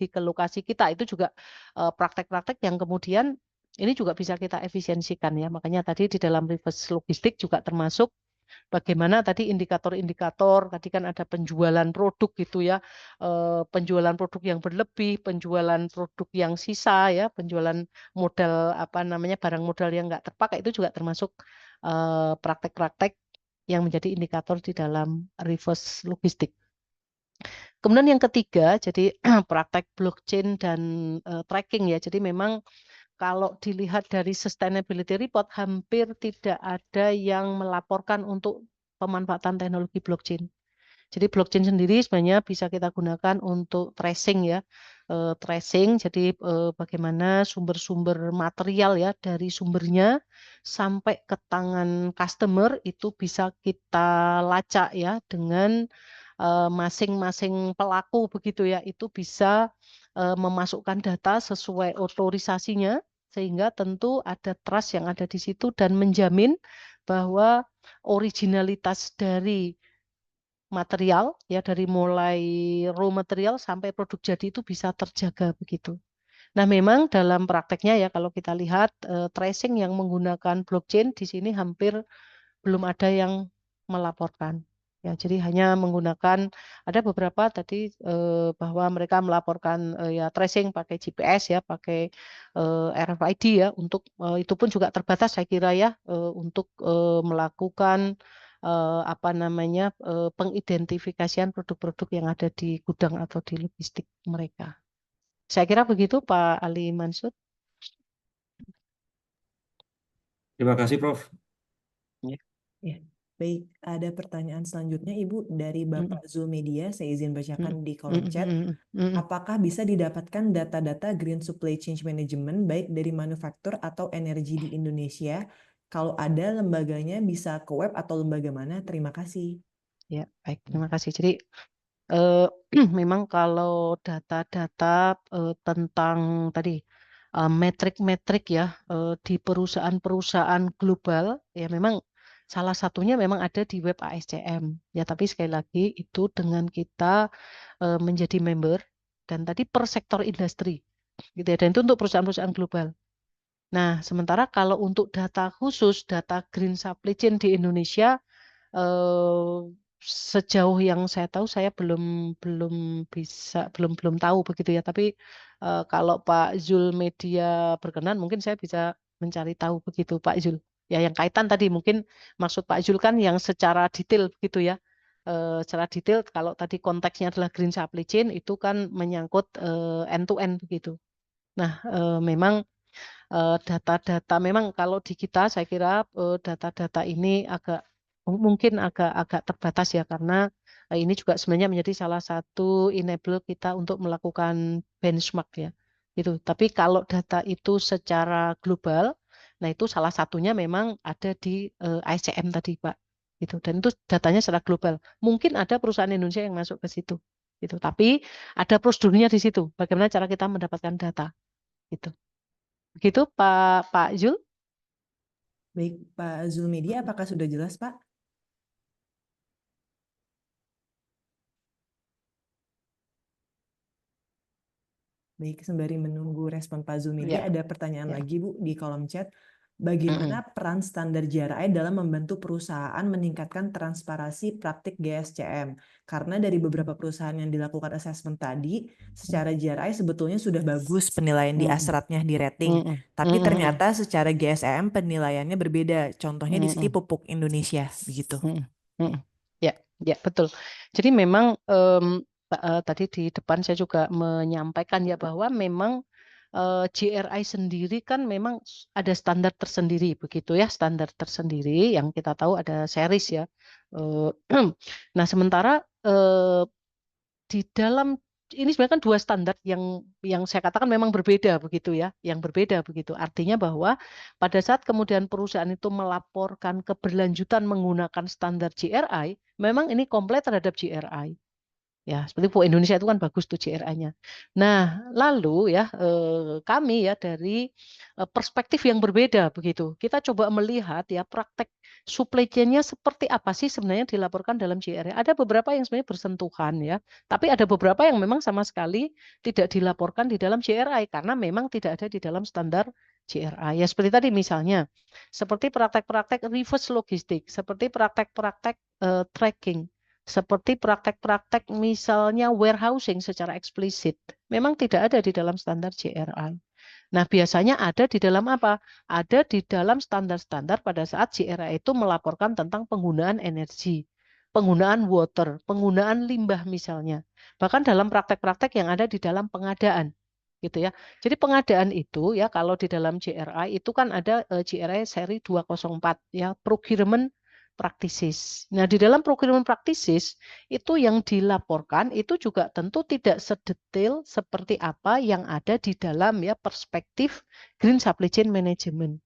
ke lokasi kita, itu juga praktek-praktek yang kemudian ini juga bisa kita efisiensikan ya. Makanya tadi di dalam reverse logistik juga termasuk bagaimana tadi indikator-indikator, tadi kan ada penjualan produk gitu ya, penjualan produk yang berlebih, penjualan produk yang sisa ya, penjualan modal barang modal yang nggak terpakai, itu juga termasuk praktek-praktek yang menjadi indikator di dalam reverse logistik. Kemudian yang ketiga, jadi praktek blockchain dan tracking ya. Jadi memang kalau dilihat dari sustainability report, hampir tidak ada yang melaporkan untuk pemanfaatan teknologi blockchain. Jadi blockchain sendiri sebenarnya bisa kita gunakan untuk tracing ya. Tracing, jadi bagaimana sumber-sumber material ya dari sumbernya sampai ke tangan customer itu bisa kita lacak ya dengan masing-masing pelaku begitu ya. Itu bisa memasukkan data sesuai otorisasinya sehingga tentu ada trust yang ada di situ dan menjamin bahwa originalitas dari material ya dari mulai raw material sampai produk jadi itu bisa terjaga begitu. Nah, memang dalam prakteknya ya kalau kita lihat tracing yang menggunakan blockchain di sini hampir belum ada yang melaporkan. Ya, jadi hanya menggunakan ada beberapa tadi bahwa mereka melaporkan ya tracing pakai GPS ya, pakai RFID ya untuk itu pun juga terbatas saya kira ya untuk melakukan apa namanya pengidentifikasian produk-produk yang ada di gudang atau di logistik mereka. Saya kira begitu Pak Ali Mansur. Terima kasih, Prof. Ya. Ya, baik. Ada pertanyaan selanjutnya, Ibu, dari Bapak Zulmedia. Saya izin bacakan di kolom chat. Apakah bisa didapatkan data-data green supply chain management baik dari manufaktur atau energi di Indonesia? Kalau ada, lembaganya bisa ke web atau lembaga mana? Terima kasih. Ya, baik. Terima kasih. Jadi memang kalau data-data tentang tadi metrik-metrik ya di perusahaan-perusahaan global ya memang salah satunya memang ada di web ASCM ya tapi sekali lagi itu dengan kita menjadi member dan tadi per sektor industri gitu ya dan itu untuk perusahaan-perusahaan global. Nah, sementara kalau untuk data khusus data green supply chain di Indonesia eh, sejauh yang saya tahu saya belum tahu begitu ya tapi kalau Pak Zul Media berkenan mungkin saya bisa mencari tahu begitu Pak Zul ya yang kaitan tadi mungkin maksud Pak Zul kan yang secara detail begitu ya. Secara detail kalau tadi konteksnya adalah green supply chain itu kan menyangkut end to end begitu. Nah, memang data-data memang kalau di kita saya kira data-data ini mungkin agak terbatas ya karena ini juga sebenarnya menjadi salah satu enabler kita untuk melakukan benchmark ya gitu. Tapi kalau data itu secara global, nah itu salah satunya memang ada di ICM tadi Pak gitu. Dan itu datanya secara global. Mungkin ada perusahaan Indonesia yang masuk ke situ gitu. Tapi ada prosedurnya di situ. Bagaimana cara kita mendapatkan data gitu. Begitu Pak Zul? Baik, Pak Zulmedia, apakah sudah jelas, Pak? Baik, sembari menunggu respon Pak Zulmedia, Ya, ada pertanyaan ya. lagi, Bu, di kolom chat. Bagaimana peran standar JRI dalam membantu perusahaan meningkatkan transparansi praktik GSCM? Karena dari beberapa perusahaan yang dilakukan assessment tadi, secara JRI sebetulnya sudah bagus penilaian di asratnya di rating. Tapi ternyata secara GSCM penilaiannya berbeda. Contohnya di sini Pupuk Indonesia, begitu. Ya, ya betul. Jadi memang tadi di depan saya juga menyampaikan ya bahwa memang GRI sendiri kan memang ada standar tersendiri begitu ya, standar tersendiri yang kita tahu ada series ya. Nah, sementara di dalam ini sebenarnya kan dua standar yang saya katakan memang berbeda begitu ya, yang berbeda begitu. Artinya bahwa pada saat kemudian perusahaan itu melaporkan keberlanjutan menggunakan standar GRI, memang ini komplit terhadap GRI. Ya, seperti Pupuk Indonesia itu kan bagus tuh GRI-nya. Nah, lalu ya kami ya dari perspektif yang berbeda begitu. Kita coba melihat ya praktek supply chain-nya seperti apa sih sebenarnya dilaporkan dalam GRI. Ada beberapa yang sebenarnya bersentuhan ya, tapi ada beberapa yang memang sama sekali tidak dilaporkan di dalam GRI karena memang tidak ada di dalam standar GRI. Ya seperti tadi misalnya, seperti praktek-praktek reverse logistik, seperti praktek-praktek tracking seperti praktek-praktek misalnya warehousing secara eksplisit, memang tidak ada di dalam standar GRI. Nah, biasanya ada di dalam apa? Ada di dalam standar-standar pada saat GRI itu melaporkan tentang penggunaan energi. penggunaan water, penggunaan limbah misalnya. Bahkan dalam praktek-praktek yang ada di dalam pengadaan gitu ya. Jadi pengadaan itu ya kalau di dalam GRI itu kan ada GRI seri 204 ya, procurement practices. Nah, di dalam procurement practices itu yang dilaporkan itu juga tentu tidak sedetail seperti apa yang ada di dalam ya perspektif green supply chain management.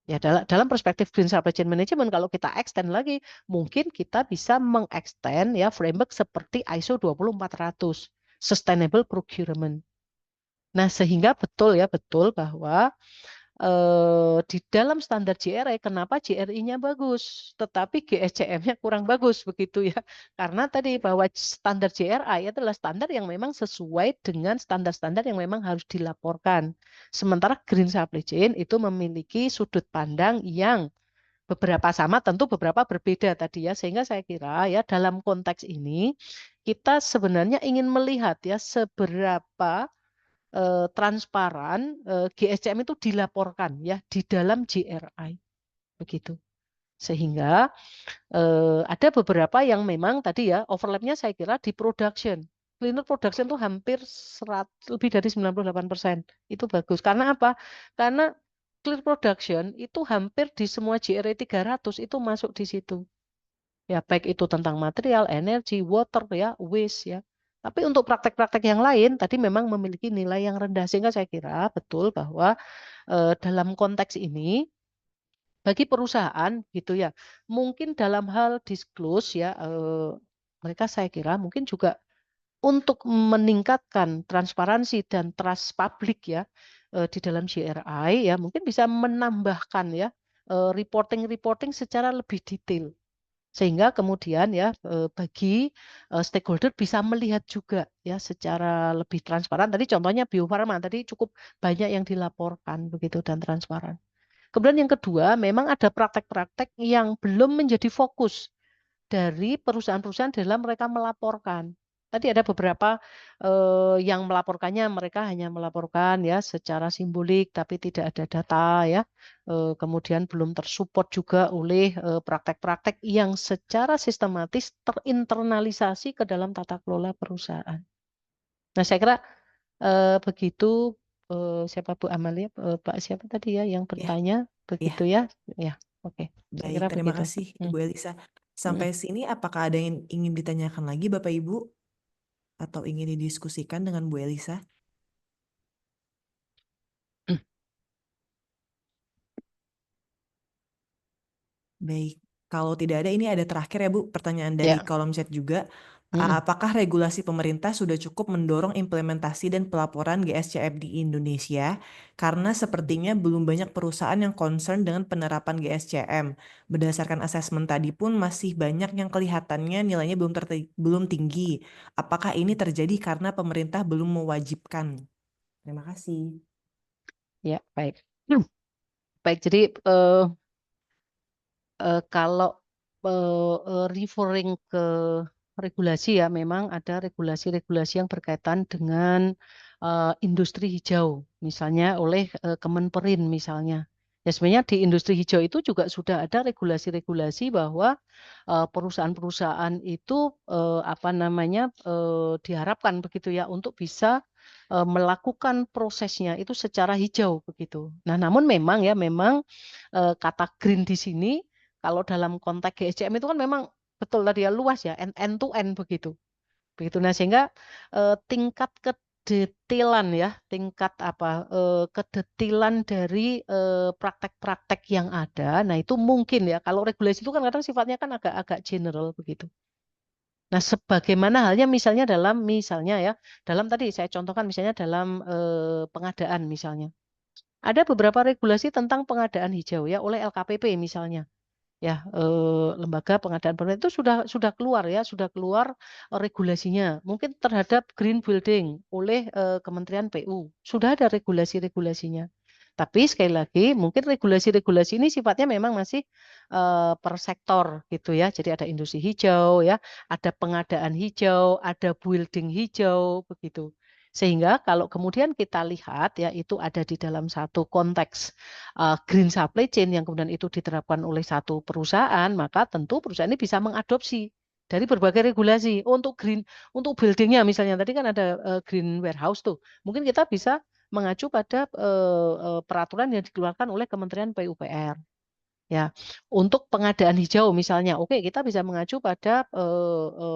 Ya, dalam perspektif green supply chain management, kalau kita extend lagi, mungkin kita bisa mengextend ya framework seperti ISO 20400, Sustainable Procurement. Nah, sehingga betul bahwa di dalam standar GRI, kenapa GRI-nya bagus, tetapi GSCM-nya kurang bagus begitu ya. Karena tadi bahwa standar GRI adalah standar yang memang sesuai dengan standar-standar yang memang harus dilaporkan. Sementara Green Supply Chain itu memiliki sudut pandang yang beberapa sama, tentu beberapa berbeda tadi ya. Sehingga saya kira ya dalam konteks ini kita sebenarnya ingin melihat ya seberapa transparan GSCM itu dilaporkan ya di dalam GRI begitu. Sehingga ada beberapa yang memang tadi ya overlapnya saya kira di production. Cleaner production itu hampir lebih dari 98%. Itu bagus. Karena apa? Karena clear production itu hampir di semua GRI 300 itu masuk di situ. Ya, baik itu tentang material, energi, water, ya, waste, ya. Tapi untuk praktek-praktek yang lain, tadi memang memiliki nilai yang rendah. Sehingga saya kira betul bahwa dalam konteks ini, bagi perusahaan, gitu ya, mungkin dalam hal disclose, ya, mereka saya kira mungkin juga untuk meningkatkan transparansi dan trust publik, ya, di dalam GRI, ya, mungkin bisa menambahkan, ya, reporting-reporting secara lebih detail. Sehingga kemudian ya bagi stakeholder bisa melihat juga ya secara lebih transparan. Tadi contohnya Bio Farma tadi cukup banyak yang dilaporkan begitu dan transparan. Kemudian yang kedua, memang ada praktek-praktek yang belum menjadi fokus dari perusahaan-perusahaan dalam mereka melaporkan. Tadi ada beberapa yang melaporkannya mereka hanya melaporkan ya secara simbolik tapi tidak ada data ya. Kemudian belum tersupport juga oleh praktek-praktek yang secara sistematis terinternalisasi ke dalam tata kelola perusahaan. Nah, saya kira begitu siapa Bu Amalia, Pak siapa tadi ya yang bertanya begitu ya. Ya, oke. Saya Baik, kira terima begitu. kasih Ibu Elisa. Sampai sini apakah ada yang ingin ditanyakan lagi Bapak Ibu? Atau ingin didiskusikan dengan Bu Elisa? Baik, kalau tidak ada ini ada terakhir ya Bu, pertanyaan dari Ya. kolom chat juga. Apakah regulasi pemerintah sudah cukup mendorong implementasi dan pelaporan GSCM di Indonesia? Karena sepertinya belum banyak perusahaan yang concern dengan penerapan GSCM. Berdasarkan asesmen tadi pun masih banyak yang kelihatannya nilainya belum tinggi. Apakah ini terjadi karena pemerintah belum mewajibkan? Terima kasih. Ya, baik. Baik, jadi kalau referring ke regulasi ya, memang ada regulasi-regulasi yang berkaitan dengan industri hijau, misalnya oleh Kemenperin misalnya. Ya sebenarnya di industri hijau itu juga sudah ada regulasi-regulasi bahwa perusahaan-perusahaan itu apa namanya diharapkan begitu ya untuk bisa melakukan prosesnya itu secara hijau begitu. Nah, namun memang ya memang kata green di sini kalau dalam konteks GSCM itu kan memang betul tadi ya luas ya end to end begitu. Begitu. Nah, sehingga tingkat kedetailan ya, tingkat apa kedetailan dari praktek-praktek yang ada. Nah, itu mungkin ya kalau regulasi itu kan kadang sifatnya kan agak-agak general begitu. Nah, sebagaimana halnya misalnya ya, dalam tadi saya contohkan misalnya dalam pengadaan misalnya. Ada beberapa regulasi tentang pengadaan hijau ya oleh LKPP misalnya. Ya, lembaga pengadaan pemerintah itu sudah keluar ya, sudah keluar regulasinya. Mungkin terhadap green building oleh Kementerian PU. Sudah ada regulasi-regulasinya. Tapi sekali lagi, mungkin regulasi-regulasi ini sifatnya memang masih per sektor gitu ya. Jadi ada industri hijau ya, ada pengadaan hijau, ada building hijau begitu. Sehingga kalau kemudian kita lihat ya itu ada di dalam satu konteks green supply chain yang kemudian itu diterapkan oleh satu perusahaan, maka tentu perusahaan ini bisa mengadopsi dari berbagai regulasi. Untuk buildingnya misalnya tadi kan ada green warehouse tuh. Mungkin kita bisa mengacu pada peraturan yang dikeluarkan oleh Kementerian PUPR. Ya, untuk pengadaan hijau misalnya, oke kita bisa mengacu pada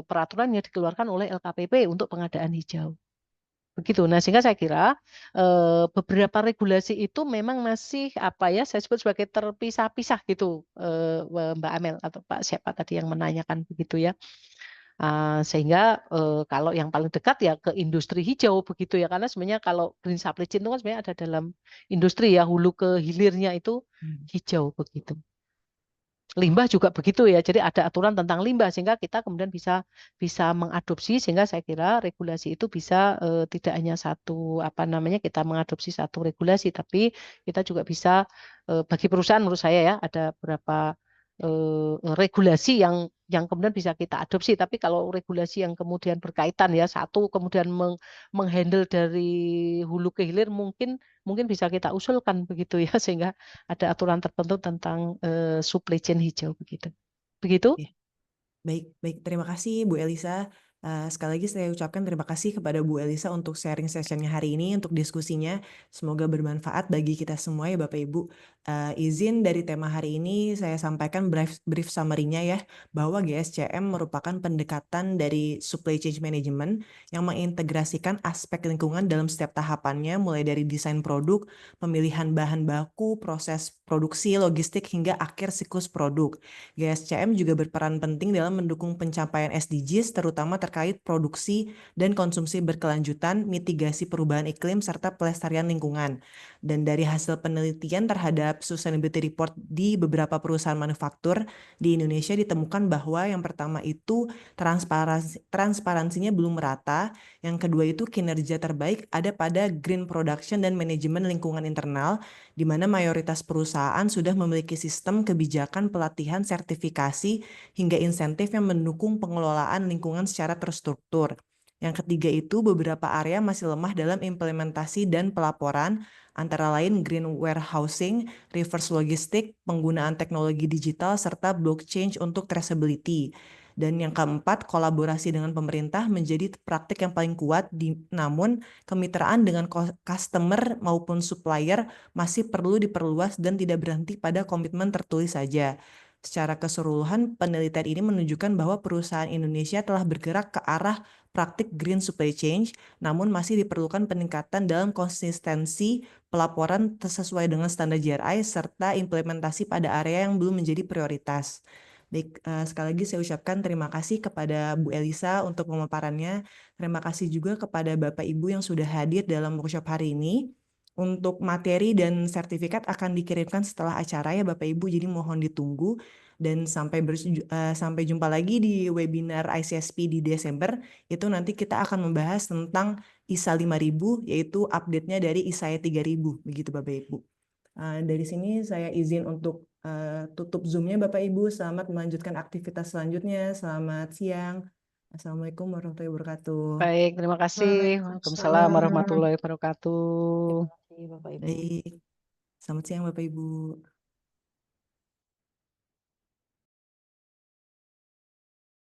peraturan yang dikeluarkan oleh LKPP untuk pengadaan hijau. Begitu. Nah, sehingga saya kira beberapa regulasi itu memang masih apa ya, saya sebut sebagai terpisah-pisah gitu, Mbak Amel atau Pak siapa tadi yang menanyakan begitu ya. Sehingga kalau yang paling dekat ya ke industri hijau begitu ya, karena sebenarnya kalau green supply chain itu kan sebenarnya ada dalam industri ya, hulu ke hilirnya itu hijau begitu. Limbah juga begitu ya. Jadi ada aturan tentang limbah sehingga kita kemudian bisa mengadopsi, sehingga saya kira regulasi itu bisa tidak hanya satu apa namanya kita mengadopsi satu regulasi, tapi kita juga bisa bagi perusahaan menurut saya ya ada beberapa regulasi yang kemudian bisa kita adopsi. Tapi kalau regulasi yang kemudian berkaitan ya satu kemudian menghandle dari hulu ke hilir mungkin bisa kita usulkan begitu ya sehingga ada aturan tertentu tentang supply chain hijau begitu. Begitu? Iya. Baik. Terima kasih Bu Elisa. Sekali lagi saya ucapkan terima kasih kepada Bu Elisa untuk sharing sessionnya hari ini, untuk diskusinya. Semoga bermanfaat bagi kita semua ya Bapak Ibu. Izin dari tema hari ini saya sampaikan brief summary-nya ya, bahwa GSCM merupakan pendekatan dari supply chain management yang mengintegrasikan aspek lingkungan dalam setiap tahapannya, mulai dari desain produk, pemilihan bahan baku, proses produksi, logistik, hingga akhir siklus produk. GSCM juga berperan penting dalam mendukung pencapaian SDGs, terutama terkait produksi dan konsumsi berkelanjutan, mitigasi perubahan iklim, serta pelestarian lingkungan. Dan dari hasil penelitian terhadap sustainability report di beberapa perusahaan manufaktur di Indonesia ditemukan bahwa yang pertama itu transparansinya belum merata, yang kedua itu kinerja terbaik ada pada green production dan manajemen lingkungan internal, di mana mayoritas perusahaan sudah memiliki sistem kebijakan pelatihan sertifikasi hingga insentif yang mendukung pengelolaan lingkungan secara terstruktur. Yang ketiga itu beberapa area masih lemah dalam implementasi dan pelaporan, antara lain green warehousing, reverse logistik, penggunaan teknologi digital, serta blockchain untuk traceability. Dan yang keempat, kolaborasi dengan pemerintah menjadi praktik yang paling kuat, namun kemitraan dengan customer maupun supplier masih perlu diperluas dan tidak berhenti pada komitmen tertulis saja. Secara keseluruhan, penelitian ini menunjukkan bahwa perusahaan Indonesia telah bergerak ke arah praktik green supply chain, namun masih diperlukan peningkatan dalam konsistensi pelaporan sesuai dengan standar GRI serta implementasi pada area yang belum menjadi prioritas. Baik, sekali lagi saya ucapkan terima kasih kepada Bu Elisa untuk pemaparannya. Terima kasih juga kepada Bapak Ibu yang sudah hadir dalam workshop hari ini. Untuk materi dan sertifikat akan dikirimkan setelah acara ya Bapak Ibu, jadi mohon ditunggu. Dan sampai jumpa lagi di webinar ICSP di Desember. Itu nanti kita akan membahas tentang ISA 5000, yaitu update-nya dari ISA 3000, begitu Bapak Ibu. Dari sini saya izin untuk tutup Zoom-nya Bapak Ibu. Selamat melanjutkan aktivitas selanjutnya. Selamat siang. Assalamualaikum warahmatullahi wabarakatuh. Baik, terima kasih. Waalaikumsalam warahmatullahi wabarakatuh. Baik. Selamat siang Bapak Ibu.